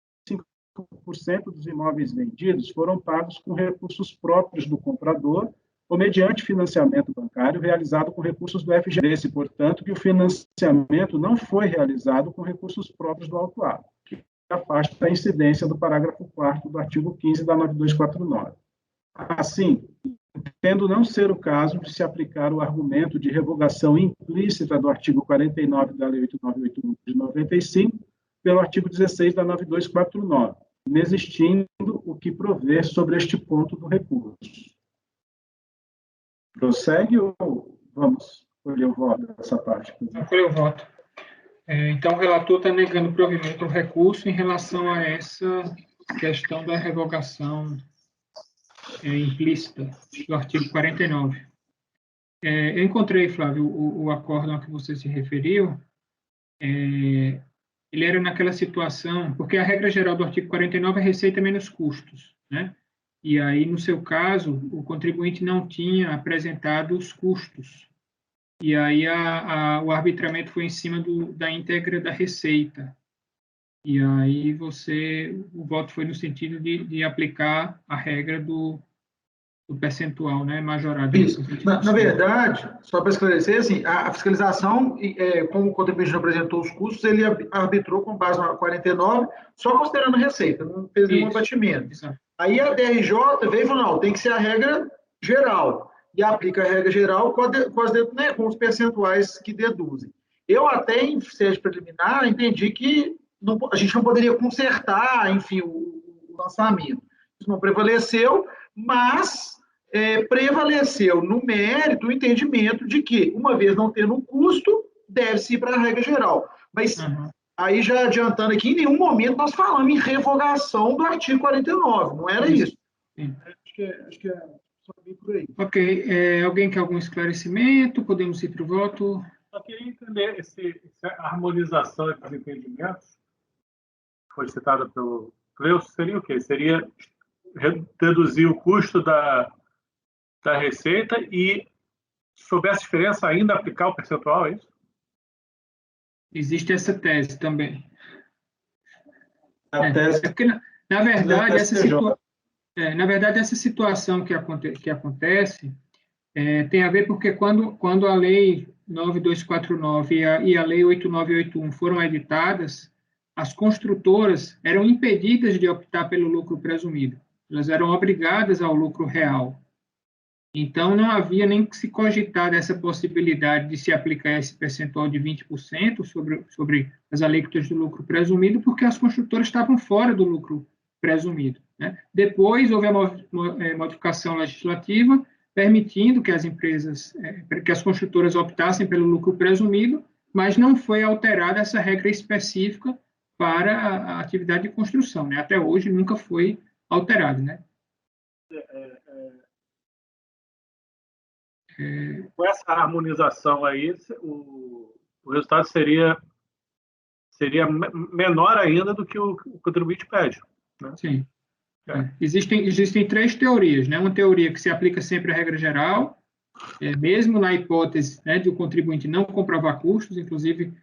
dos imóveis vendidos foram pagos com recursos próprios do comprador ou mediante financiamento bancário realizado com recursos do FGTS, portanto, que o financiamento não foi realizado com recursos próprios do autuado, que afasta a incidência do parágrafo 4º do artigo 15 da 9249. Assim, tendo não ser o caso de se aplicar o argumento de revogação implícita do artigo 49 da Lei 8981 de 95 pelo artigo 16 da 9249, inexistindo o que prover sobre este ponto do recurso. Prossegue ou vamos colher o voto dessa parte? Vamos colher o voto. Então, o relator está negando provimento ao recurso em relação a essa questão da revogação implícita do artigo 49. Eu encontrei, Flávio, o acórdão a que você se referiu. Ele era naquela situação, porque a regra geral do artigo 49 é receita menos custos, né? E aí, no seu caso, o contribuinte não tinha apresentado os custos. E aí o arbitramento foi em cima da íntegra da receita. E aí o voto foi no sentido de aplicar a regra do percentual, né, majorado. Isso. Na verdade, só para esclarecer, assim, a fiscalização, como o contribuinte não apresentou os custos, ele arbitrou com base na 49, só considerando a receita, não fez nenhum abatimento. Exato. Aí a DRJ veio e falou, não, tem que ser a regra geral. E aplica a regra geral com os percentuais que deduzem. Eu até, em sede preliminar, entendi que a gente não poderia consertar, enfim, o lançamento. Isso não prevaleceu, mas prevaleceu no mérito o entendimento de que, uma vez não tendo um custo, deve-se ir para a regra geral. Mas, aí já adiantando aqui, em nenhum momento nós falamos em revogação do artigo 49, não era isso. Sim. Acho que é só bem por aí. Ok. Alguém quer algum esclarecimento? Podemos ir para o voto? Só queria entender essa harmonização entre os entendimentos, que foi citada pelo Cleuso, seria o quê? Seria reduzir o custo da receita e, se houvesse diferença, ainda aplicar o percentual, é isso? Existe essa tese também. Porque, na verdade, essa situação que acontece tem a ver porque quando a Lei 9249 e a Lei 8981 foram editadas, as construtoras eram impedidas de optar pelo lucro presumido. Elas eram obrigadas ao lucro real. Então, não havia nem que se cogitar dessa possibilidade de se aplicar esse percentual de 20% sobre as alíquotas do lucro presumido, porque as construtoras estavam fora do lucro presumido, né? Depois, houve a modificação legislativa, permitindo que as construtoras optassem pelo lucro presumido, mas não foi alterada essa regra específica para a atividade de construção, né? Até hoje nunca foi alterada, né? Com essa harmonização aí, o resultado seria menor ainda do que o contribuinte pede, né? Sim. Existem três teorias, né? Uma teoria que se aplica sempre à regra geral, mesmo na hipótese, né, de o contribuinte não comprovar custos, inclusive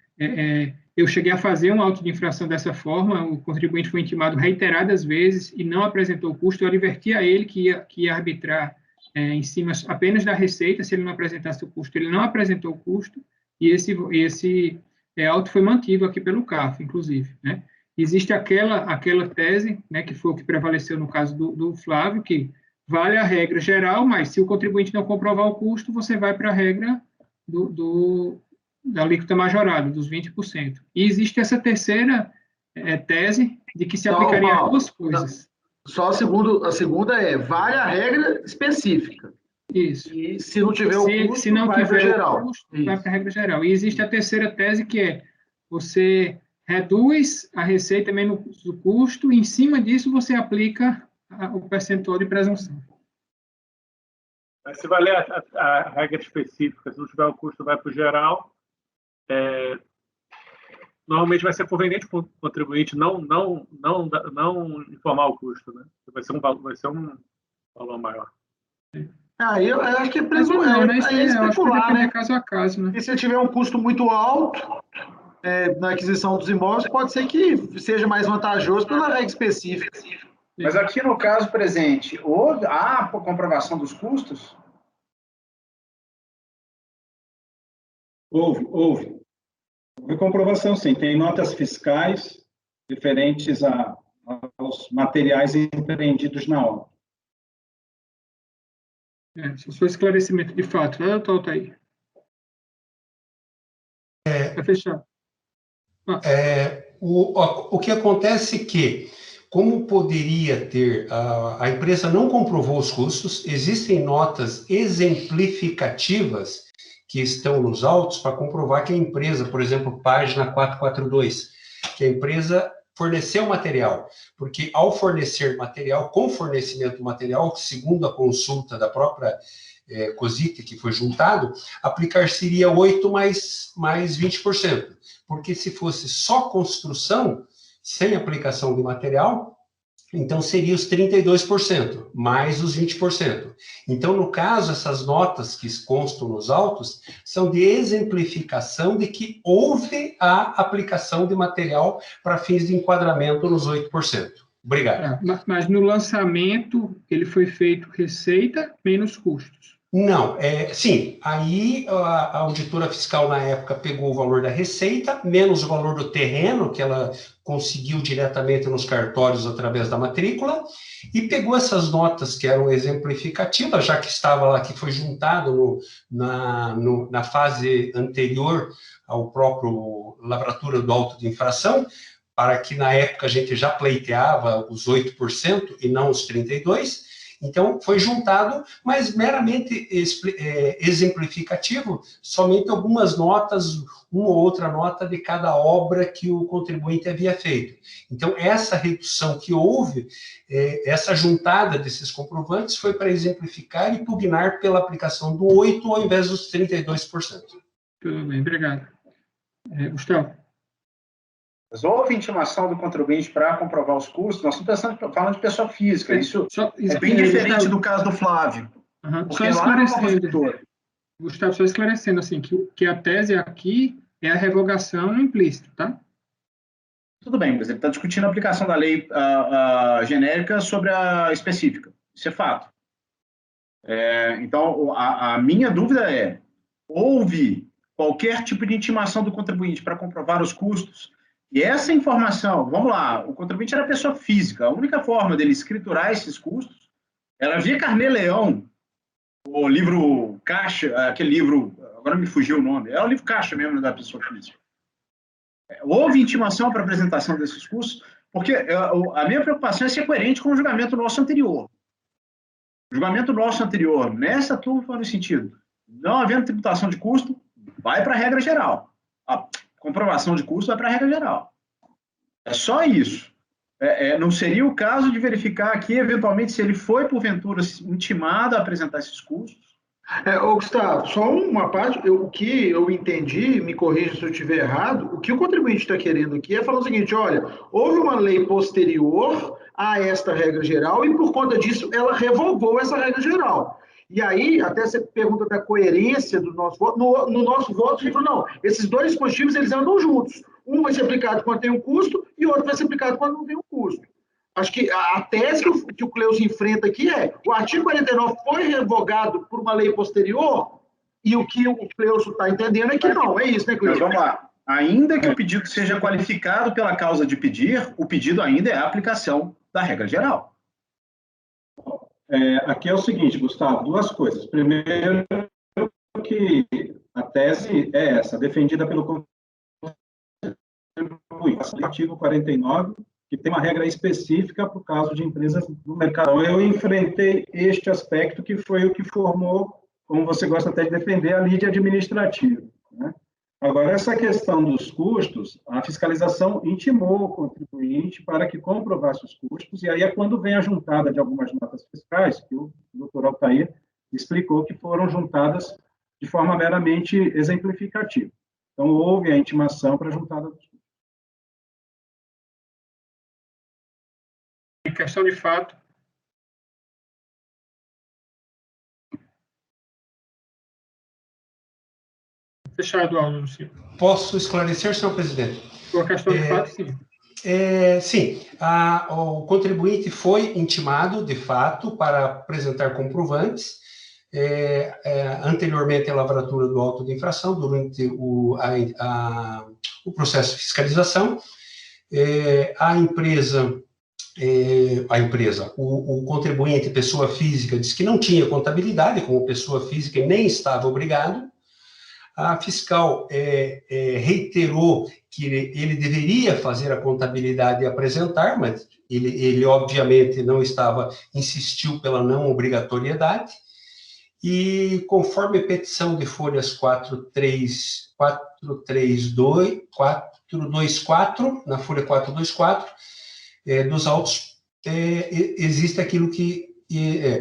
eu cheguei a fazer um auto de infração dessa forma, o contribuinte foi intimado reiteradas vezes e não apresentou o custo, eu adverti a ele que ia arbitrar em cima apenas da receita, se ele não apresentasse o custo. Ele não apresentou o custo, e esse auto foi mantido aqui pelo CAF, inclusive, né? Existe aquela tese, né, que foi o que prevaleceu no caso do Flávio, que vale a regra geral, mas se o contribuinte não comprovar o custo, você vai para a regra da alíquota majorada, dos 20%. E existe essa terceira tese de que se aplicaria a duas coisas. Só a segunda vale a regra específica. Isso. E se não tiver o custo, se não vai para tiver geral. O custo, vai para a regra geral. E existe a terceira tese, que é você reduz a receita menos o custo, e em cima disso você aplica o percentual de presunção. Mas se valer a regra específica, se não tiver o custo, vai para o geral, normalmente vai ser conveniente para o contribuinte não informar o custo, né? Vai ser um valor maior. Eu acho que é especular, né? Caso a caso, né? E se tiver um custo muito alto na aquisição dos imóveis, pode ser que seja mais vantajoso pela regra específica. Mas aqui no caso presente, há a comprovação dos custos? Houve. Houve comprovação, sim. Tem notas fiscais referentes aos materiais empreendidos na obra. Só foi esclarecimento de fato. Tá aí. Vai fechar. O que acontece é que, como poderia ter, a empresa não comprovou os custos, existem notas exemplificativas que estão nos autos para comprovar que a empresa, por exemplo, página 442, que a empresa forneceu material, porque ao fornecer material, com fornecimento do material, segundo a consulta da própria COSIC, que foi juntado, aplicar-seria 8 mais 20%, porque se fosse só construção, sem aplicação de material, então seria os 32%, mais os 20%. Então, no caso, essas notas que constam nos autos são de exemplificação de que houve a aplicação de material para fins de enquadramento nos 8%. Obrigado. Mas no lançamento, ele foi feito receita menos custos. Não, sim, aí a auditora fiscal na época pegou o valor da receita, menos o valor do terreno, que ela conseguiu diretamente nos cartórios através da matrícula, e pegou essas notas que eram exemplificativas, já que estava lá, que foi juntado na fase anterior ao próprio lavratura do auto de infração, para que na época a gente já pleiteava os 8% e não os 32%, então, foi juntado, mas meramente exemplificativo, somente algumas notas, uma ou outra nota de cada obra que o contribuinte havia feito. Então, essa redução que houve, essa juntada desses comprovantes foi para exemplificar e pugnar pela aplicação do 8% ao invés dos 32%. Tudo bem, obrigado. Gustavo? Mas houve intimação do contribuinte para comprovar os custos, nós estamos falando de pessoa física, isso é bem diferente do caso do Flávio. Só esclarecendo, Gustavo, só esclarecendo assim, que a tese aqui é a revogação implícita, tá? Tudo bem, mas ele está discutindo a aplicação da lei genérica sobre a específica, isso é fato. Então, a minha dúvida é, houve qualquer tipo de intimação do contribuinte para comprovar os custos? E essa informação, vamos lá, o contribuinte era pessoa física, a única forma dele escriturar esses custos era via Carnê-Leão, o livro Caixa, aquele livro, agora me fugiu o nome, é o livro Caixa mesmo da pessoa física. Houve intimação para apresentação desses custos, porque a minha preocupação é ser coerente com o julgamento nosso anterior. O julgamento nosso anterior, nessa turma, foi no sentido, não havendo tributação de custo, vai para a regra geral. Comprovação de custo vai para a regra geral. É só isso. Não seria o caso de verificar aqui, eventualmente, se ele foi, porventura, intimado a apresentar esses custos? Gustavo, só uma parte, o que eu entendi, me corrija se eu estiver errado, o que o contribuinte está querendo aqui é falar o seguinte, olha, houve uma lei posterior a esta regra geral e, por conta disso, ela revogou essa regra geral. E aí, até você pergunta da coerência do nosso voto, no nosso voto, a gente falou, não, esses dois dispositivos, eles andam juntos. Um vai ser aplicado quando tem um custo e o outro vai ser aplicado quando não tem um custo. Acho que a tese que o Cleuso enfrenta aqui é o artigo 49 foi revogado por uma lei posterior e o que o Cleuso está entendendo é que não. É isso, né, Cleuso? Mas vamos lá. Ainda que o pedido seja qualificado pela causa de pedir, o pedido ainda é a aplicação da regra geral. Aqui é o seguinte, Gustavo, duas coisas. Primeiro, que a tese é essa, defendida pelo artigo 49, que tem uma regra específica para o caso de empresas no mercado. Então, eu enfrentei este aspecto que foi o que formou, como você gosta até de defender, a lide administrativa, né? Agora, essa questão dos custos, a fiscalização intimou o contribuinte para que comprovasse os custos, e aí é quando vem a juntada de algumas notas fiscais, que o doutor Altair explicou que foram juntadas de forma meramente exemplificativa. Então, houve a intimação para a juntada dos custos. Em questão de fato, fechado o áudio, Luciano. Posso esclarecer, senhor presidente? Por questão de fato, sim. Sim, o contribuinte foi intimado, de fato, para apresentar comprovantes. Anteriormente à lavratura do auto de infração, durante o processo de fiscalização, o contribuinte, pessoa física, disse que não tinha contabilidade como pessoa física e nem estava obrigado. A fiscal reiterou que ele deveria fazer a contabilidade e apresentar, mas ele obviamente não estava, insistiu pela não obrigatoriedade. E conforme a petição de folhas 424, na folha 424, dos autos, existe aquilo que,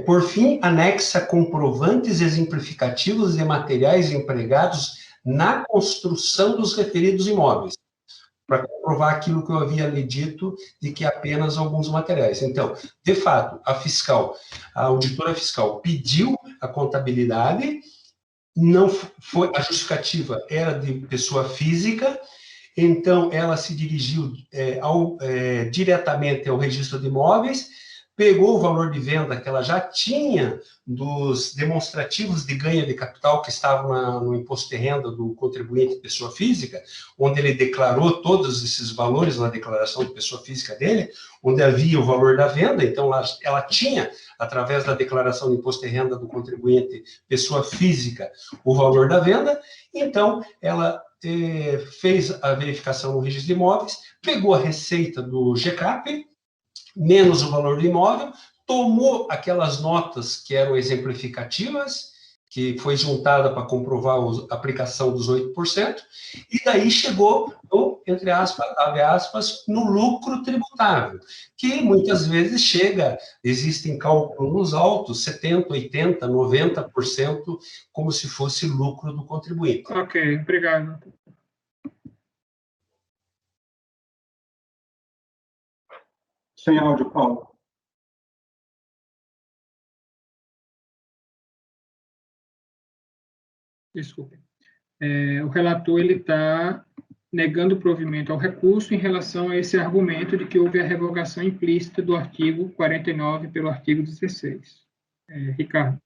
por fim, anexa comprovantes exemplificativos de materiais empregados na construção dos referidos imóveis, para comprovar aquilo que eu havia lhe dito, de que apenas alguns materiais. Então, de fato, a auditora fiscal pediu a contabilidade, não foi, a justificativa era de pessoa física, então ela se dirigiu diretamente ao registro de imóveis, pegou o valor de venda que ela já tinha dos demonstrativos de ganho de capital que estavam no imposto de renda do contribuinte pessoa física, onde ele declarou todos esses valores na declaração de pessoa física dele, onde havia o valor da venda, então ela tinha, através da declaração de imposto de renda do contribuinte pessoa física, o valor da venda, então ela fez a verificação no registro de imóveis, pegou a receita do GCAP, menos o valor do imóvel, tomou aquelas notas que eram exemplificativas, que foi juntada para comprovar a aplicação dos 8%, e daí chegou, entre aspas, abre aspas, no lucro tributável, que muitas vezes chega, existem cálculos altos, 70%, 80%, 90%, como se fosse lucro do contribuinte. Ok, obrigado. Sem áudio, Paulo. Desculpe. O relator está negando provimento ao recurso em relação a esse argumento de que houve a revogação implícita do artigo 49 pelo artigo 16. Ricardo.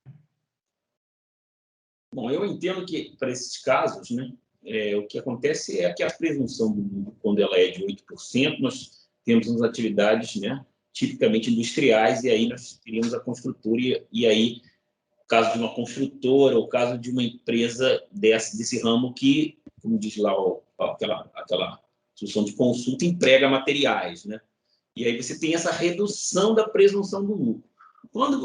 Bom, eu entendo que, para esses casos, né, o que acontece é que a presunção do lucro, quando ela é de 8%, nós temos as atividades, né, tipicamente industriais, e aí nós teríamos a construtora, e aí, o caso de uma construtora, ou o caso de uma empresa desse ramo que, como diz lá aquela solução de consulta, emprega materiais, né? E aí você tem essa redução da presunção do lucro. Quando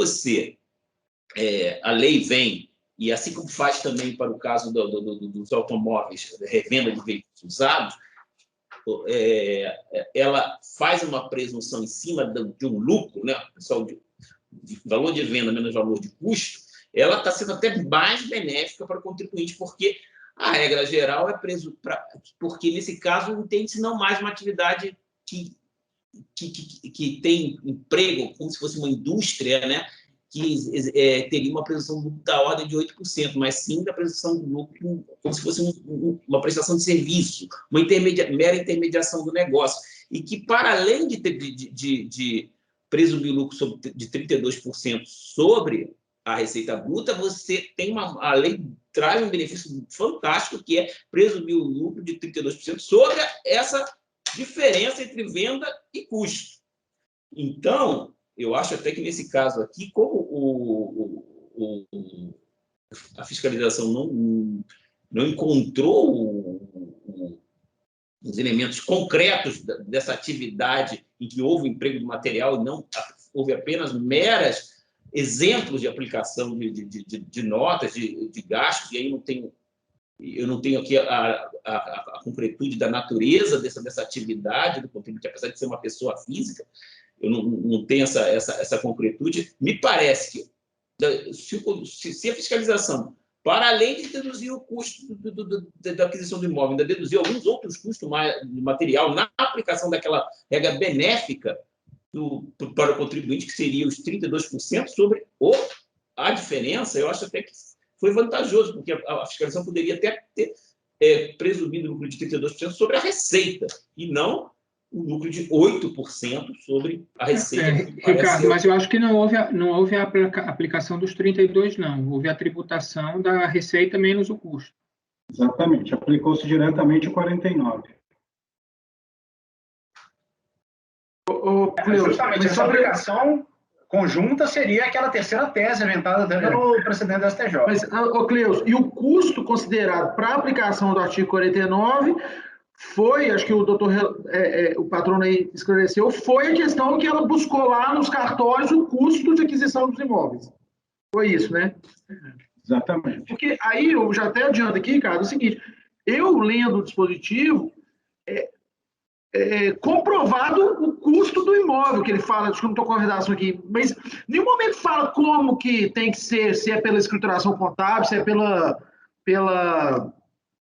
a lei vem, e assim como faz também para o caso dos automóveis, revenda de veículos usados, ela faz uma presunção em cima de um lucro, né? Pessoal, de valor de venda menos valor de custo, ela está sendo até mais benéfica para o contribuinte, porque a regra geral é porque, nesse caso, entende-se não mais uma atividade que tem emprego, como se fosse uma indústria, né? que teria uma presunção do lucro da ordem de 8%, mas sim da presunção do lucro como se fosse uma prestação de serviço, uma mera intermediação do negócio, e que, para além de presumir o lucro de 32% sobre a receita bruta, você tem a lei traz um benefício fantástico, que é presumir o lucro de 32% sobre essa diferença entre venda e custo. Então, eu acho até que nesse caso aqui, como a fiscalização não encontrou os elementos concretos dessa atividade em que houve emprego de material e não houve apenas meras exemplos de aplicação de notas, de gastos, e aí eu não tenho aqui a concretude da natureza dessa atividade do contribuinte, apesar de ser uma pessoa física, eu não tenho essa concretude. Me parece que se a fiscalização, para além de deduzir o custo da aquisição do imóvel, ainda deduzir alguns outros custos de material na aplicação daquela regra benéfica para o contribuinte, que seria os 32% sobre a diferença, eu acho até que foi vantajoso, porque a fiscalização poderia até ter presumido o lucro de 32% sobre a receita, e não o lucro de 8% sobre a receita. Ricardo, mas eu acho que não houve a aplicação dos 32%, não. Houve a tributação da receita menos o custo. Exatamente, aplicou-se diretamente o 49%. Justamente, essa aplicação conjunta seria aquela terceira tese inventada até pelo precedente da STJ. Mas, Cleus, e o custo considerado para a aplicação do artigo 49 foi, acho que o patrono aí esclareceu, foi a questão que ela buscou lá nos cartórios o custo de aquisição dos imóveis. Foi isso, né? Exatamente. Porque aí, eu já até adianto aqui, Ricardo, é o seguinte, eu lendo o dispositivo, comprovado o custo do imóvel que ele fala, acho que eu não estou com a redação aqui, mas em nenhum momento fala como que tem que ser, se é pela escrituração contábil, se é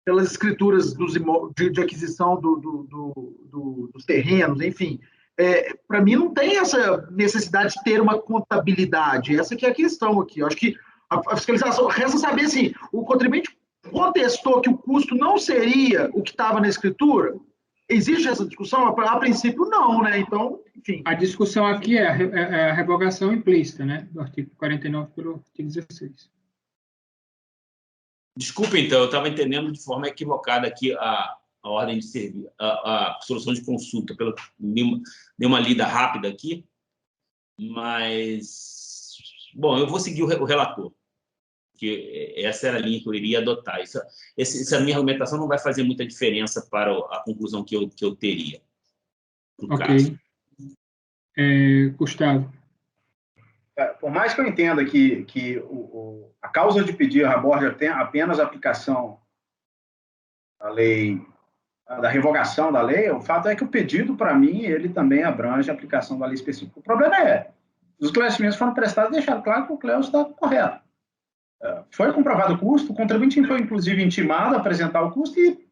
pelas escrituras dos de aquisição dos terrenos, enfim. Para mim não tem essa necessidade de ter uma contabilidade, essa que é a questão aqui. Eu acho que a fiscalização resta saber se o contribuinte contestou que o custo não seria o que estava na escritura. Existe essa discussão? A princípio, não, né? Então, enfim. A discussão aqui é a revogação implícita, né? Do artigo 49 pelo artigo 16. Desculpa, então, eu estava entendendo de forma equivocada aqui a ordem de serviço, a solução de consulta. Dei uma lida rápida aqui, mas... Bom, eu vou seguir o relator, que essa era a linha que eu iria adotar. Essa minha argumentação não vai fazer muita diferença para a conclusão que eu teria. Ok. Gustavo. Por mais que eu entenda que a causa de pedir aborde apenas a aplicação da lei, da revogação da lei, o fato é que o pedido, para mim, ele também abrange a aplicação da lei específica. O problema os esclarecimentos foram prestados e deixaram claro que o Cleus está correto. Foi comprovado o custo, o contribuinte foi, inclusive, intimado a apresentar o custo e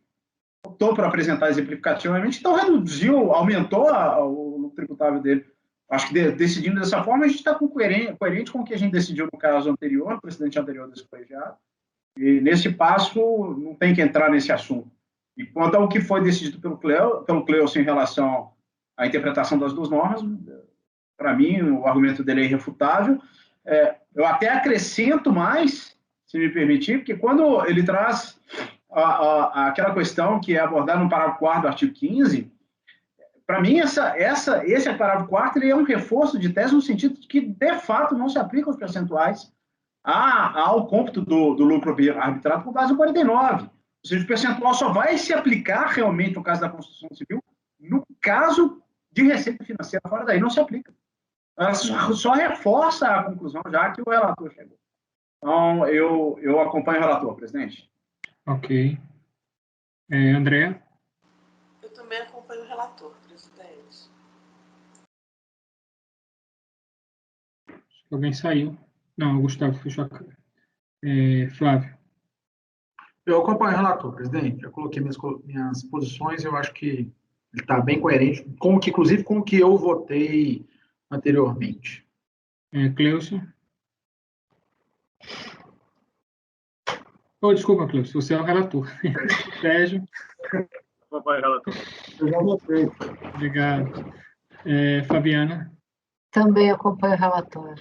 optou por apresentar exemplificativamente, então reduziu, aumentou o lucro tributável dele. Acho que decidindo dessa forma, a gente está coerente com o que a gente decidiu no caso anterior, no precedente anterior desse colegiado, e nesse passo não tem que entrar nesse assunto. E quanto ao que foi decidido pelo Cleus em relação à interpretação das duas normas, para mim, o argumento dele é irrefutável. Eu até acrescento mais, se me permitir, porque quando ele traz aquela questão que é abordada no parágrafo 4º do artigo 15, para mim, esse parágrafo 4º ele é um reforço de tese no sentido de que, de fato, não se aplicam os percentuais ao cômputo do lucro arbitrado por base do 49. Ou seja, o percentual só vai se aplicar realmente no caso da construção civil, no caso de receita financeira, fora daí não se aplica. Ela só reforça a conclusão já que o relator chegou. Então, eu acompanho o relator, presidente. Ok. André? Eu também acompanho o relator, presidente. Alguém saiu? Não, o Gustavo fechou a câmera. Flávio? Eu acompanho o relator, presidente. Eu coloquei minhas posições, eu acho que ele está bem coerente, inclusive com o que eu votei anteriormente. Cleuson? Oh, desculpa, Cleusa, você é o relator. Sérgio. Acompanho o relator. Eu já votei. Obrigado. Fabiana. Também acompanho o relator.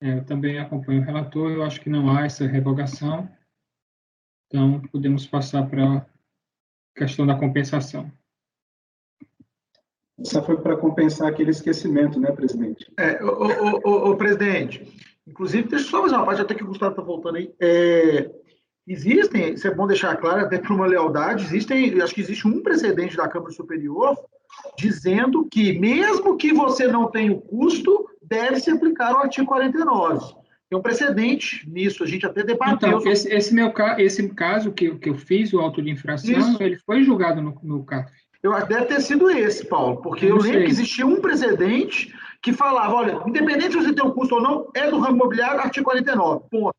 Eu também acompanho o relator. Eu acho que não há essa revogação. Então, podemos passar para a questão da compensação. Essa foi para compensar aquele esquecimento, né, presidente? Presidente, inclusive, deixa eu só fazer uma parte, até que o Gustavo está voltando aí. Existem, isso é bom deixar claro, até por uma lealdade, acho que existe um precedente da Câmara Superior dizendo que, mesmo que você não tenha o custo, deve-se aplicar o artigo 49. Tem um precedente nisso, a gente até debateu. Então, esse caso que eu fiz, o auto de infração, Isso. Ele foi julgado no CARF. Eu acho que deve ter sido esse, Paulo, porque eu lembro que existia um precedente que falava, olha, independente se você tem um custo ou não, é do ramo imobiliário, artigo 49, ponto.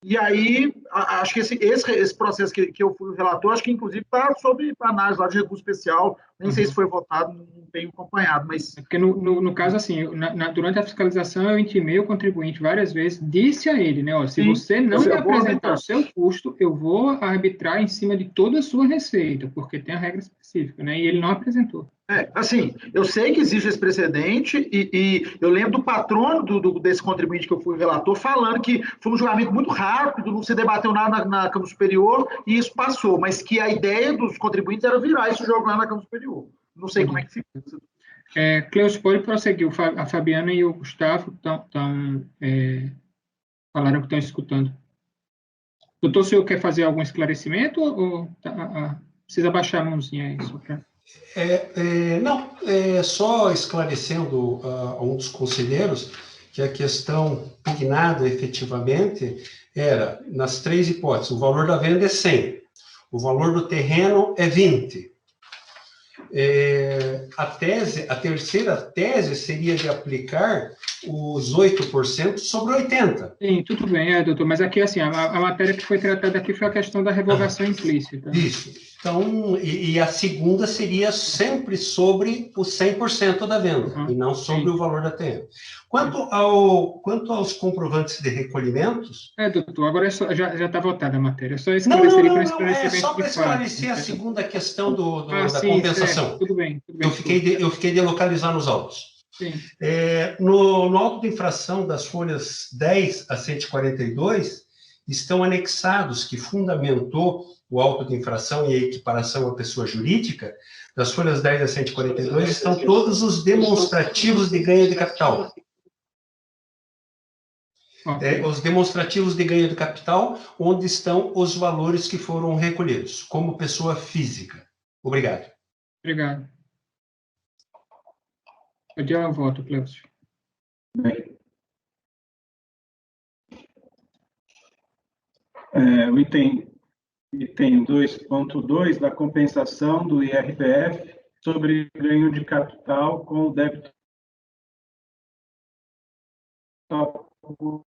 E aí, acho que esse processo que eu fui relator, acho que inclusive está sob análise lá de recurso especial, nem sei se foi votado, não tenho acompanhado, mas... Porque no caso, assim, durante a fiscalização, eu intimei o contribuinte várias vezes, disse a ele, né, ó, se você não me apresentar o seu custo, eu vou arbitrar em cima de toda a sua receita, porque tem a regra específica, né, e ele não apresentou. Assim, eu sei que existe esse precedente e eu lembro do patrono desse contribuinte que eu fui relator falando que foi um julgamento muito rápido, não se debateu nada na Câmara Superior e isso passou, mas que a ideia dos contribuintes era virar esse jogo lá na Câmara Superior. Não sei como é que fica. Cleusa, pode prosseguir. A Fabiana e o Gustavo falaram que estão escutando. Doutor, o senhor quer fazer algum esclarecimento ou precisa baixar a mãozinha aí? Só pra... Só esclarecendo a um dos conselheiros que a questão pugnada efetivamente era, nas três hipóteses, o valor da venda é 100, o valor do terreno é 20. A terceira tese seria de aplicar os 8% sobre 80%. Sim, tudo bem, doutor, mas aqui, assim, a matéria que foi tratada aqui foi a questão da revogação implícita. Isso. Então, e a segunda seria sempre sobre o 100% da venda, e não sobre o valor da terreno. Quanto aos comprovantes de recolhimentos... doutor, agora já está votada a matéria, eu só esclareceria para esclarecer só para esclarecer a segunda questão da compensação. Certo. Tudo bem. Eu fiquei de localizar nos autos. Sim. No auto de infração das folhas 10 a 142, estão anexados, que fundamentou o auto de infração e a equiparação à pessoa jurídica, das folhas 10 a 142, estão todos os demonstrativos de ganho de capital. Os demonstrativos de ganho de capital, onde estão os valores que foram recolhidos, como pessoa física. Obrigado. Obrigado. Pode dar o voto, Cleusa. Bem. O item 2.2 da compensação do IRPF sobre ganho de capital com o débito. O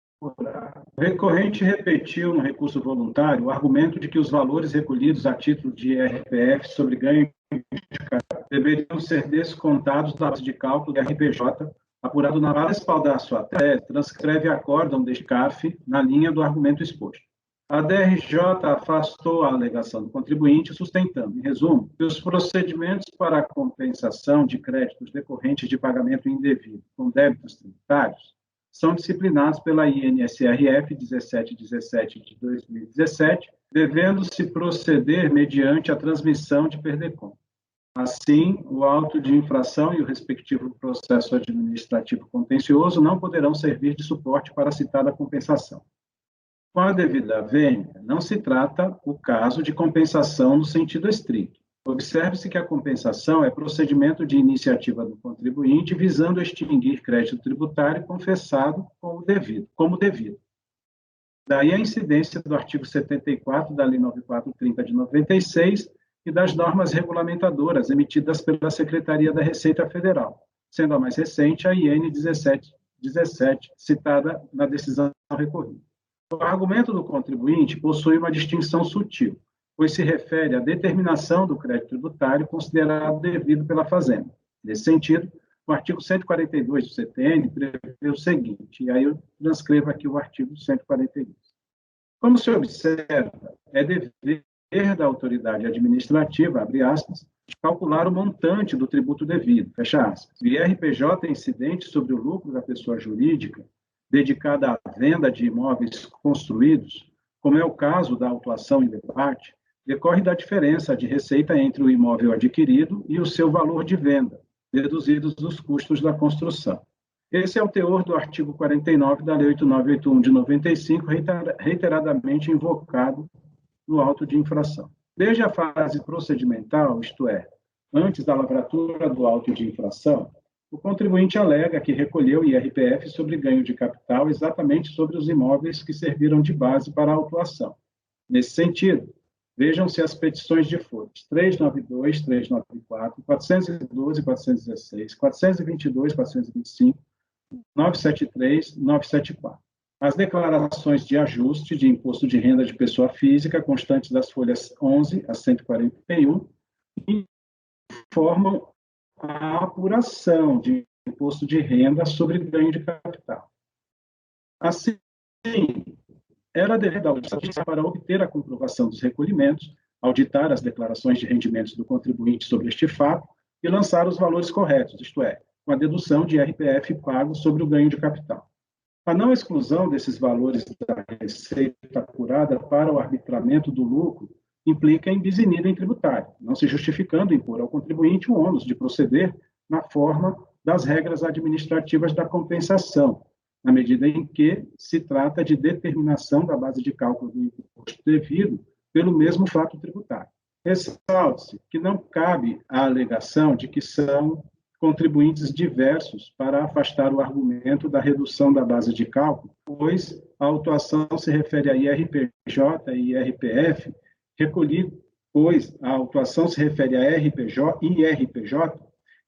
recorrente repetiu no recurso voluntário o argumento de que os valores recolhidos a título de IRPF sobre ganho de capital deveriam ser descontados da base de cálculo do RPJ, apurado na base respaldar sua tese, transcreve acórdão deste CARF na linha do argumento exposto. A DRJ afastou a alegação do contribuinte, sustentando, em resumo, que os procedimentos para a compensação de créditos decorrentes de pagamento indevido com débitos tributários são disciplinados pela INSRF 1717 de 2017, devendo-se proceder mediante a transmissão de PERDECOM. Assim, o auto de infração e o respectivo processo administrativo contencioso não poderão servir de suporte para a citada compensação. Com a devida vênia, não se trata o caso de compensação no sentido estrito. Observe-se que a compensação é procedimento de iniciativa do contribuinte visando extinguir crédito tributário confessado como devido. Daí a incidência do artigo 74 da Lei 9430 de 96 e das normas regulamentadoras emitidas pela Secretaria da Receita Federal, sendo a mais recente a IN 1717, citada na decisão recorrida. O argumento do contribuinte possui uma distinção sutil, pois se refere à determinação do crédito tributário considerado devido pela Fazenda. Nesse sentido, o artigo 142 do CTN prevê o seguinte, e aí eu transcrevo aqui o artigo 142. Como se observa, é dever da autoridade administrativa, abre aspas, calcular o montante do tributo devido, fecha aspas. O IRPJ incidente sobre o lucro da pessoa jurídica, dedicada à venda de imóveis construídos, como é o caso da autuação em debate, decorre da diferença de receita entre o imóvel adquirido e o seu valor de venda, deduzidos dos custos da construção. Esse é o teor do artigo 49 da Lei 8981 de 95, reiteradamente invocado no auto de infração. Desde a fase procedimental, isto é, antes da lavratura do auto de infração, o contribuinte alega que recolheu IRPF sobre ganho de capital exatamente sobre os imóveis que serviram de base para a autuação. Nesse sentido, vejam-se as petições de folhas 392, 394, 412, 416, 422, 425, 973, 974. As declarações de ajuste de imposto de renda de pessoa física, constantes das folhas 11 a 141, informam a apuração de imposto de renda sobre ganho de capital. Assim, era dever da audiência para obter a comprovação dos recolhimentos, auditar as declarações de rendimentos do contribuinte sobre este fato e lançar os valores corretos, isto é, com a dedução de IRPF pago sobre o ganho de capital. A não exclusão desses valores da receita apurada para o arbitramento do lucro implica em bis in idem tributário, não se justificando impor ao contribuinte o ônus de proceder na forma das regras administrativas da compensação, na medida em que se trata de determinação da base de cálculo do imposto devido pelo mesmo fato tributário. Ressalte-se que não cabe a alegação de que são contribuintes diversos para afastar o argumento da redução da base de cálculo, pois a autuação se refere a IRPJ e IRPF, pois a autuação se refere a RPJ e IRPJ,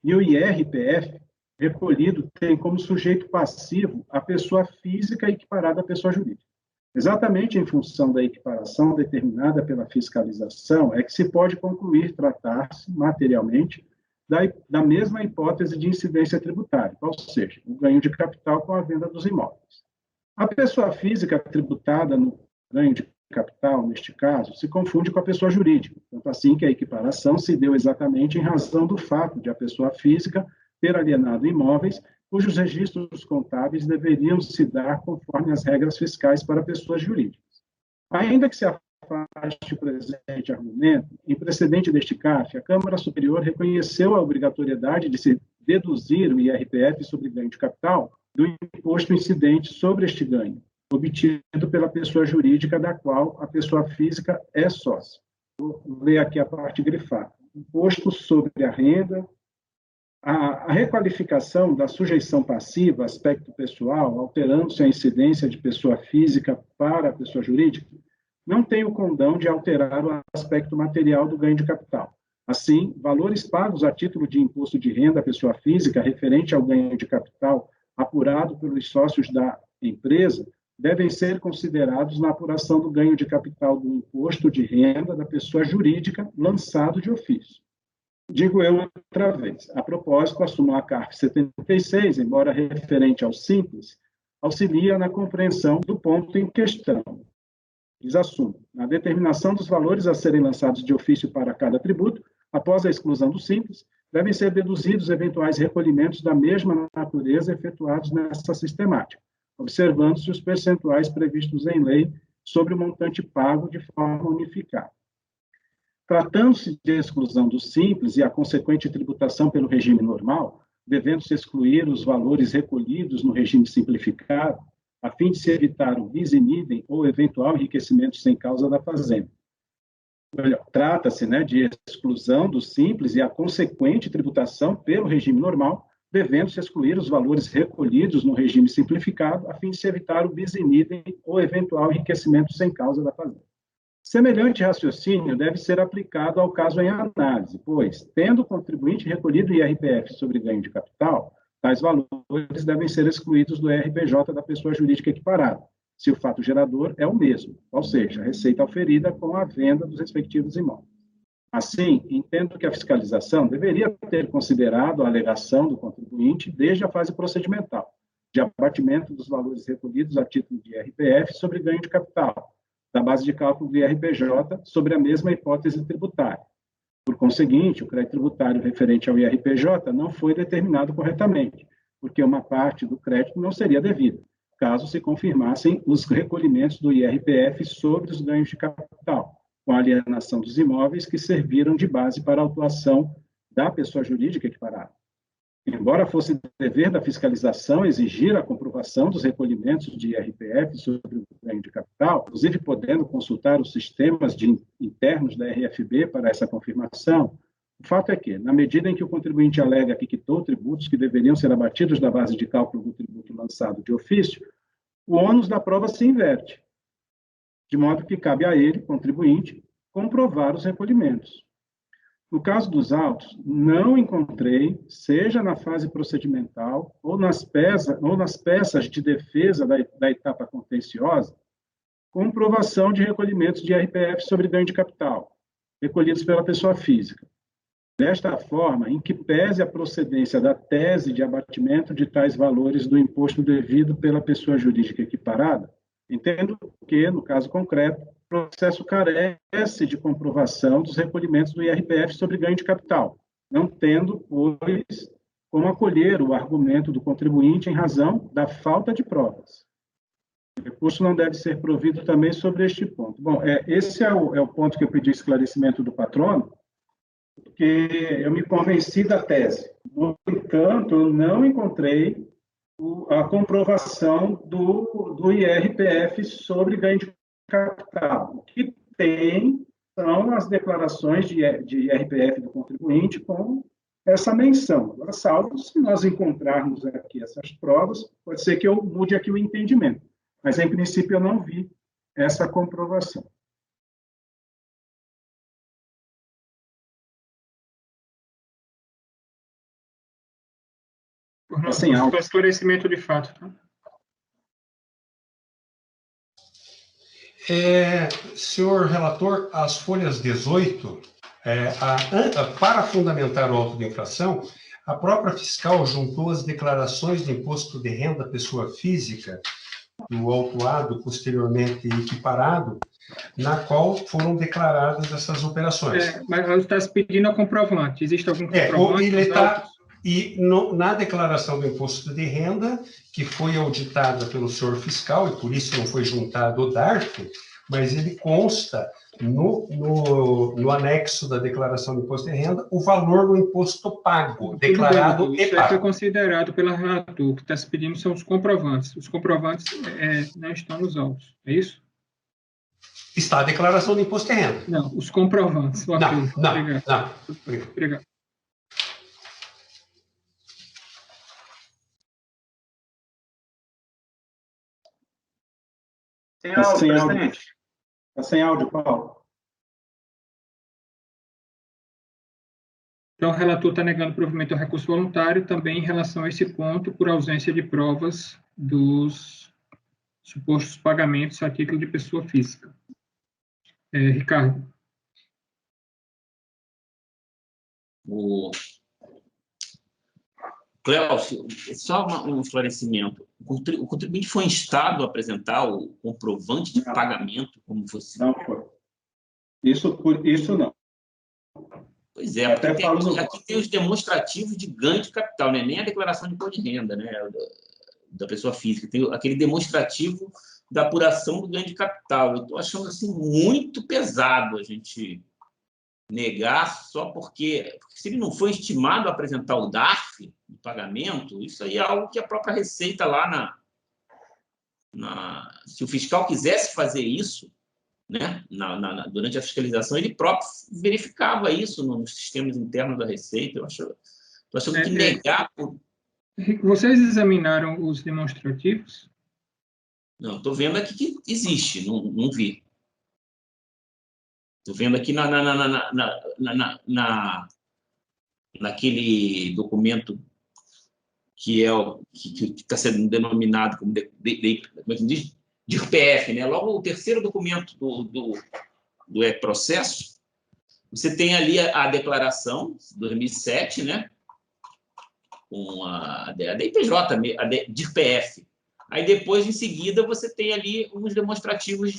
e o IRPF recolhido tem como sujeito passivo a pessoa física equiparada à pessoa jurídica. Exatamente em função da equiparação determinada pela fiscalização é que se pode concluir tratar-se materialmente da mesma hipótese de incidência tributária, ou seja, o ganho de capital com a venda dos imóveis. A pessoa física tributada no ganho de capital, neste caso, se confunde com a pessoa jurídica, tanto assim que a equiparação se deu exatamente em razão do fato de a pessoa física ter alienado imóveis cujos registros contábeis deveriam se dar conforme as regras fiscais para pessoas jurídicas. Ainda que se afaste o presente argumento, em precedente deste CARF, a Câmara Superior reconheceu a obrigatoriedade de se deduzir o IRPF sobre ganho de capital do imposto incidente sobre este ganho, obtido pela pessoa jurídica da qual a pessoa física é sócia. Vou ler aqui a parte grifada. Imposto sobre a renda. A requalificação da sujeição passiva, aspecto pessoal, alterando-se a incidência de pessoa física para a pessoa jurídica, não tem o condão de alterar o aspecto material do ganho de capital. Assim, valores pagos a título de imposto de renda à pessoa física referente ao ganho de capital apurado pelos sócios da empresa devem ser considerados na apuração do ganho de capital do imposto de renda da pessoa jurídica lançado de ofício. Digo eu outra vez, a propósito, a súmula CARF 76, embora referente ao simples, auxilia na compreensão do ponto em questão. Diz a súmula, na determinação dos valores a serem lançados de ofício para cada tributo, após a exclusão do simples, devem ser deduzidos eventuais recolhimentos da mesma natureza efetuados nessa sistemática, observando-se os percentuais previstos em lei sobre o montante pago de forma unificada. Tratando-se de exclusão do simples e a consequente tributação pelo regime normal, devendo-se excluir os valores recolhidos no regime simplificado, a fim de se evitar o bis in idem ou eventual enriquecimento sem causa da fazenda. Trata-se, de exclusão do simples e a consequente tributação pelo regime normal, devendo-se excluir os valores recolhidos no regime simplificado, a fim de se evitar o bis in idem ou eventual enriquecimento sem causa da fazenda. Semelhante raciocínio deve ser aplicado ao caso em análise, pois, tendo o contribuinte recolhido IRPF sobre ganho de capital, tais valores devem ser excluídos do RPJ da pessoa jurídica equiparada, se o fato gerador é o mesmo, ou seja, a receita oferida com a venda dos respectivos imóveis. Assim, entendo que a fiscalização deveria ter considerado a alegação do contribuinte desde a fase procedimental, de abatimento dos valores recolhidos a título de IRPF sobre ganho de capital, da base de cálculo do IRPJ sobre a mesma hipótese tributária. Por conseguinte, o crédito tributário referente ao IRPJ não foi determinado corretamente, porque uma parte do crédito não seria devida, caso se confirmassem os recolhimentos do IRPF sobre os ganhos de capital, com a alienação dos imóveis que serviram de base para a autuação da pessoa jurídica equiparada. Embora fosse dever da fiscalização exigir a comprovação dos recolhimentos de IRPF sobre o ganho de capital, inclusive podendo consultar os sistemas internos da RFB para essa confirmação, o fato é que, na medida em que o contribuinte alega que quitou tributos que deveriam ser abatidos da base de cálculo do tributo lançado de ofício, o ônus da prova se inverte, de modo que cabe a ele, contribuinte, comprovar os recolhimentos. No caso dos autos, não encontrei, seja na fase procedimental ou nas peças de defesa da etapa contenciosa, comprovação de recolhimentos de IRPF sobre ganho de capital, recolhidos pela pessoa física. Desta forma, em que pese a procedência da tese de abatimento de tais valores do imposto devido pela pessoa jurídica equiparada, entendo que, no caso concreto, o processo carece de comprovação dos recolhimentos do IRPF sobre ganho de capital, não tendo, pois, como acolher o argumento do contribuinte em razão da falta de provas. O recurso não deve ser provido também sobre este ponto. Bom, esse é o ponto que eu pedi esclarecimento do patrono, porque eu me convenci da tese. No entanto, eu não encontrei a comprovação do IRPF sobre ganho de capital. O que tem são as declarações de IRPF do contribuinte com essa menção. Agora, salvo se nós encontrarmos aqui essas provas, pode ser que eu mude aqui o entendimento. Mas, em princípio, eu não vi essa comprovação. Sem áudio. Esclarecimento de fato. Tá? Senhor relator, as folhas 18, para fundamentar o auto de infração, a própria fiscal juntou as declarações de imposto de renda à pessoa física do autuado posteriormente equiparado, na qual foram declaradas essas operações. Mas ela está se pedindo a comprovante. Existe algum comprovante? Na declaração do imposto de renda, que foi auditada pelo senhor fiscal, e por isso não foi juntado o DARF, mas ele consta no anexo da declaração do imposto de renda o valor do imposto pago, declarado e pago. Isso foi considerado pela relator. O que está se pedindo são os comprovantes. Os comprovantes não estão nos autos. É isso? Está a declaração do imposto de renda. Não, os comprovantes. Não. Obrigado. Sem áudio, presidente. Está sem áudio, Paulo. Então, o relator está negando provimento ao recurso voluntário também em relação a esse ponto, por ausência de provas dos supostos pagamentos a título de pessoa física. Ricardo. Clécio, só um esclarecimento. O contribuinte foi instado a apresentar o comprovante de pagamento, como você... Não foi. Isso não. Pois é, porque aqui tem os demonstrativos de ganho de capital, né? Nem a declaração de imposto de renda, né? Da pessoa física. Tem aquele demonstrativo da apuração do ganho de capital. Eu estou achando assim, muito pesado a gente negar só porque se ele não foi estimado a apresentar o DARF de pagamento, isso aí é algo que a própria Receita lá se o fiscal quisesse fazer isso, né, durante a fiscalização, ele próprio verificava isso nos sistemas internos da Receita. Estou achando que negar... Vocês examinaram os demonstrativos? Não, estou vendo aqui que existe, não vi. Estou vendo aqui naquele documento que está sendo denominado como como é que diz? De IRPF, né? Logo o terceiro documento do processo, Você tem ali a declaração 2007, né? Com a DIPJ, a DIRPF. Aí depois, em seguida, você tem ali uns demonstrativos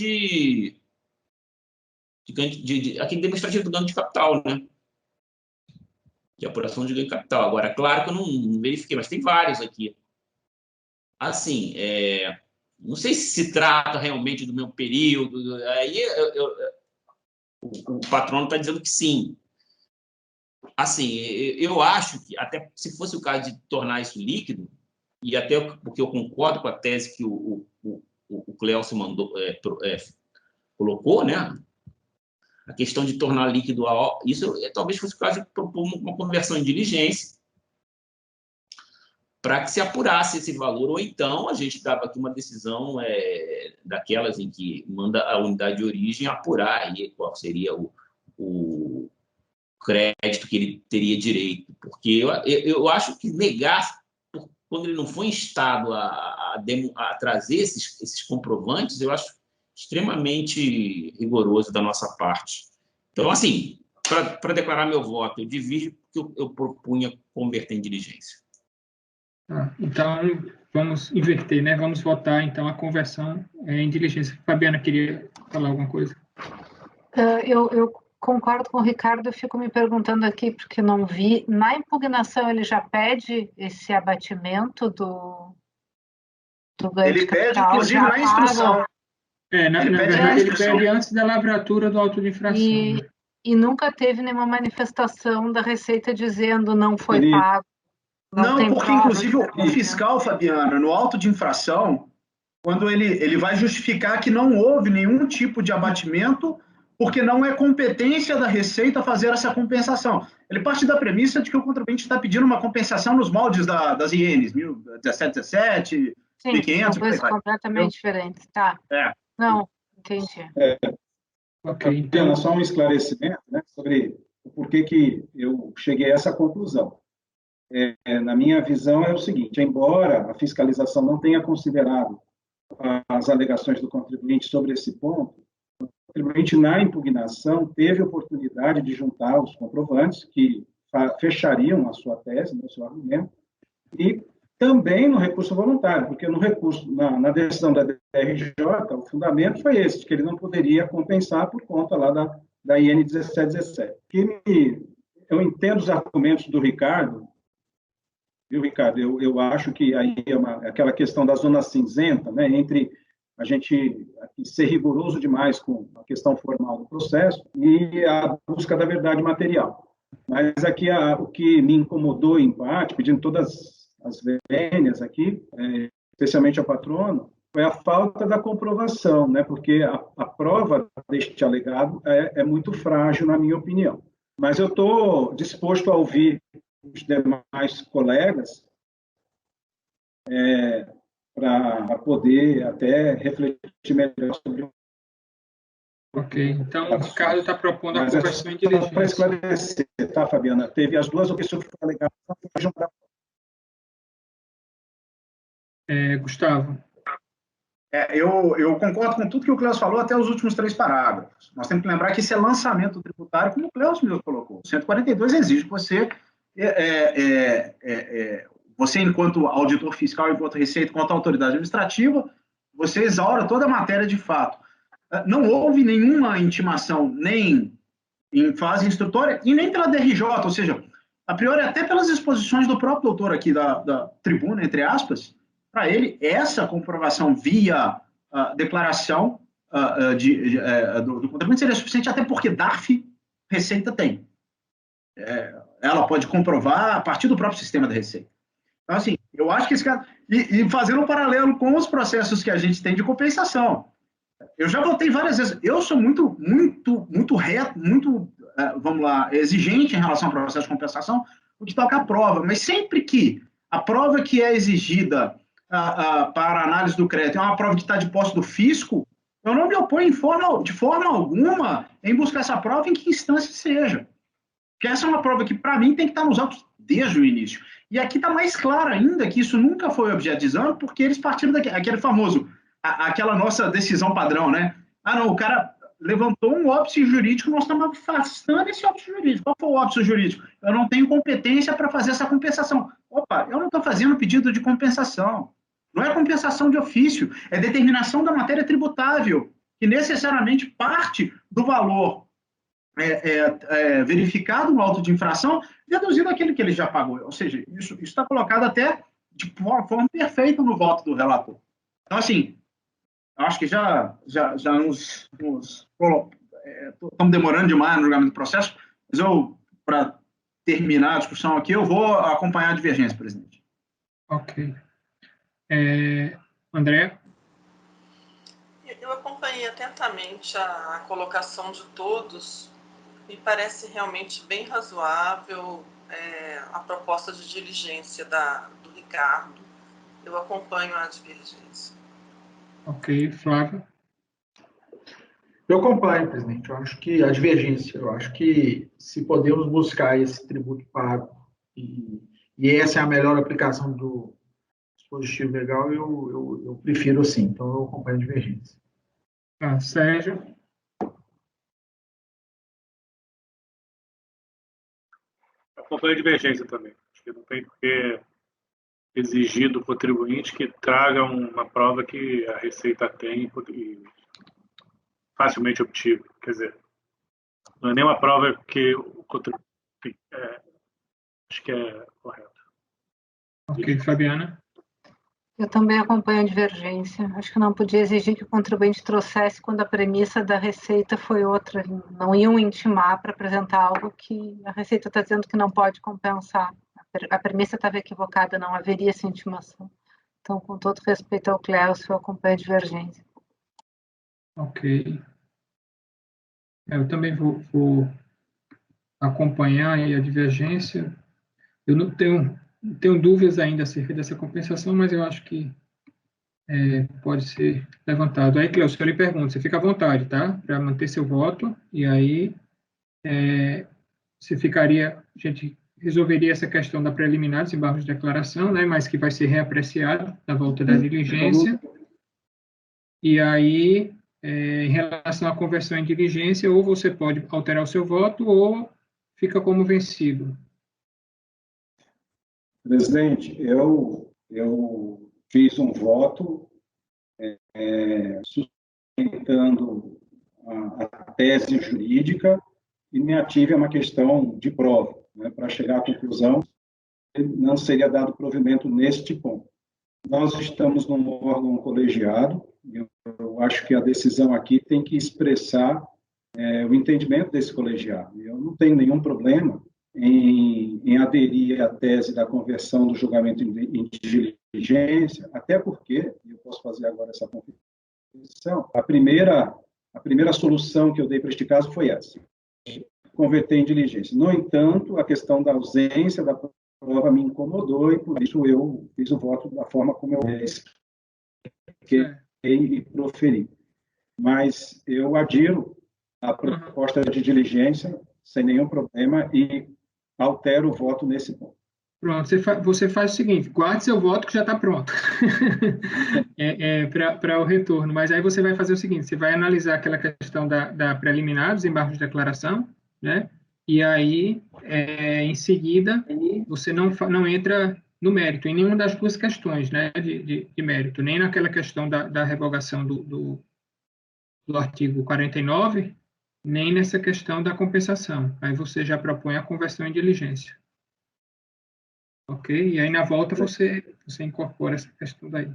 aquele demonstrativo do ganho de capital, né? De apuração de ganho de capital. Agora, claro que eu não verifiquei, mas tem vários aqui. Assim, não sei se trata realmente do meu período. Aí o patrono está dizendo que sim. Assim, eu acho que, até se fosse o caso de tornar isso líquido, e até porque eu concordo com a tese que o Cleelson colocou, né? A questão de tornar líquido isso talvez fosse o caso de propor uma conversão em diligência para que se apurasse esse valor, ou então a gente dava aqui uma decisão daquelas em que manda a unidade de origem apurar aí qual seria o crédito que ele teria direito, porque eu acho que negar, quando ele não foi instado a trazer esses comprovantes, eu acho extremamente rigoroso da nossa parte. Então, assim, para declarar meu voto, eu divido porque eu propunha converter em diligência. Então, vamos inverter, né? Vamos votar, então, a conversão em diligência. Fabiana, queria falar alguma coisa? Eu concordo com o Ricardo, eu fico me perguntando aqui, porque não vi. Na impugnação, ele já pede esse abatimento do ganho de capital? Ele pede, inclusive, na instrução. Na verdade, ele pede antes da lavratura do auto de infração. E nunca teve nenhuma manifestação da Receita dizendo não foi pago. Não, porque, inclusive, o fiscal, Fabiana, no auto de infração, quando ele vai justificar que não houve nenhum tipo de abatimento, porque não é competência da Receita fazer essa compensação. Ele parte da premissa de que o contribuinte está pedindo uma compensação nos moldes das INs, 1717, 1500... Sim, coisas completamente diferentes. Tá. Não, entendi. Ok, então, só um esclarecimento, né, sobre o porquê que eu cheguei a essa conclusão. Na minha visão, é o seguinte: embora a fiscalização não tenha considerado as alegações do contribuinte sobre esse ponto, o contribuinte, na impugnação, teve oportunidade de juntar os comprovantes que fechariam a sua tese, o seu argumento, e também no recurso voluntário, porque no recurso, na decisão da DRJ, o fundamento foi esse, que ele não poderia compensar por conta lá da IN 1717. Eu entendo os argumentos do Ricardo, viu, Ricardo? Eu acho que aí é aquela questão da zona cinzenta, né, entre a gente ser rigoroso demais com a questão formal do processo e a busca da verdade material. Mas aqui o que me incomodou em parte, pedindo todas as vênias aqui, especialmente ao patrono, foi a falta da comprovação, né, porque a prova deste alegado é muito frágil, na minha opinião. Mas eu estou disposto a ouvir os demais colegas para poder até refletir melhor sobre o... Ok, então o Ricardo está propondo a conversão em diligência. Para esclarecer, tá, Fabiana? Teve as duas opções que foram alegadas. Gustavo. Eu concordo com tudo que o Cleus falou, até os últimos 3 parágrafos. Nós temos que lembrar que isso é lançamento tributário, como o Cleus mesmo colocou. O 142 exige que você, você, enquanto auditor fiscal, enquanto Receita, enquanto autoridade administrativa, você exaura toda a matéria de fato. Não houve nenhuma intimação, nem em fase instrutória, e nem pela DRJ, ou seja, a priori, até pelas exposições do próprio doutor aqui da tribuna, entre aspas, para ele, essa comprovação via declaração do contribuinte seria suficiente, até porque DARF, Receita tem. Ela pode comprovar a partir do próprio sistema da Receita. Então, assim, eu acho que esse caso... E fazendo um paralelo com os processos que a gente tem de compensação. Eu já votei várias vezes. Eu sou muito reto, vamos lá, exigente em relação ao processo de compensação, o que toca a prova. Mas sempre que a prova que é exigida para análise do crédito é uma prova que está de posse do fisco, eu não me oponho de forma alguma em buscar essa prova em que instância seja. Porque essa é uma prova que, para mim, tem que estar nos autos desde o início. E aqui está mais claro ainda que isso nunca foi objeto de exame, porque eles partiram daquele famoso, aquela nossa decisão padrão, né? Não, o cara levantou um óbice jurídico, nós estamos afastando esse óbice jurídico. Qual foi o óbice jurídico? Eu não tenho competência para fazer essa compensação. Opa, eu não estou fazendo pedido de compensação. Não é compensação de ofício, é determinação da matéria tributável, que necessariamente parte do valor verificado no auto de infração, deduzido aquele que ele já pagou. Ou seja, isso está colocado até de forma perfeita no voto do relator. Então, assim, acho que já estamos demorando demais no julgamento do processo, mas para terminar a discussão aqui, eu vou acompanhar a divergência, presidente. Ok. André? Eu acompanhei atentamente a colocação de todos. Me parece realmente bem razoável a proposta de diligência do Ricardo. Eu acompanho a divergência. Ok, Flávio? Eu acompanho, presidente. Eu acho que a divergência, eu acho que se podemos buscar esse tributo pago e essa é a melhor aplicação do dispositivo legal, eu prefiro assim. Então, eu acompanho a divergência. Sérgio? Acompanho a divergência também. Acho que não tem por que exigir do contribuinte que traga uma prova que a Receita tem e facilmente obtível. Quer dizer, não é nenhuma prova que o contribuinte... acho que é correto. Ok, Fabiana? Eu também acompanho a divergência. Acho que não podia exigir que o contribuinte trouxesse quando a premissa da Receita foi outra. Não iam intimar para apresentar algo que a Receita está dizendo que não pode compensar. A premissa estava equivocada, não haveria essa intimação. Então, com todo respeito ao Clécio, eu acompanho a divergência. Ok. Eu também vou acompanhar aí a divergência. Eu não tenho dúvidas ainda acerca dessa compensação, mas eu acho que pode ser levantado. Aí, Clécio, eu lhe pergunto, você fica à vontade, tá? Para manter seu voto, e aí a gente resolveria essa questão da preliminar, desembargo de declaração, né? Mas que vai ser reapreciado na volta da diligência. E aí, em relação à conversão em diligência, ou você pode alterar o seu voto, ou fica como vencido. Presidente, eu fiz um voto sustentando a tese jurídica e me ative a uma questão de prova, né, para chegar à conclusão que não seria dado provimento neste ponto. Nós estamos num órgão colegiado, e eu acho que a decisão aqui tem que expressar o entendimento desse colegiado. Eu não tenho nenhum problema em aderir à tese da conversão do julgamento em diligência, até porque, eu posso fazer agora essa confissão, a primeira solução que eu dei para este caso foi essa, converter em diligência. No entanto, a questão da ausência da prova me incomodou e, por isso, eu fiz o voto da forma como eu expliquei e proferi. Mas eu adiro à proposta de diligência sem nenhum problema e altero o voto nesse ponto. Pronto, você faz o seguinte, guarde seu voto que já está pronto para o retorno, mas aí você vai fazer o seguinte, você vai analisar aquela questão da preliminar, desembargo de declaração, né? E aí, em seguida, você não entra no mérito, em nenhuma das duas questões, né, de mérito, nem naquela questão da revogação do artigo 49, nem nessa questão da compensação. Aí você já propõe a conversão em diligência. Ok? E aí, na volta, você incorpora essa questão daí.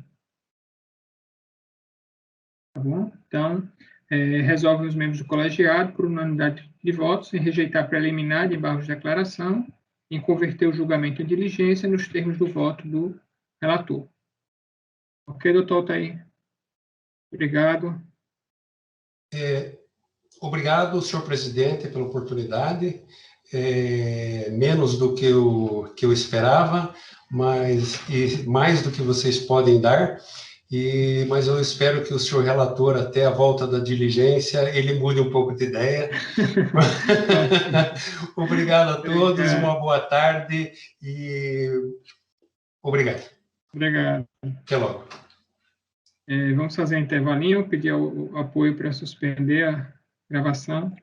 Tá bom? Então, resolve os membros do colegiado por unanimidade de votos em rejeitar a preliminar de embargos de declaração, em converter o julgamento em diligência nos termos do voto do relator. Ok, doutor Altair? Obrigado. Obrigado, senhor presidente, pela oportunidade. Menos do que eu esperava, mas mais do que vocês podem dar. Mas eu espero que o senhor relator, até a volta da diligência, ele mude um pouco de ideia. Obrigado a todos, uma boa tarde e obrigado. Obrigado. Até logo. Vamos fazer um intervalinho, pedir o apoio para suspender Gravação.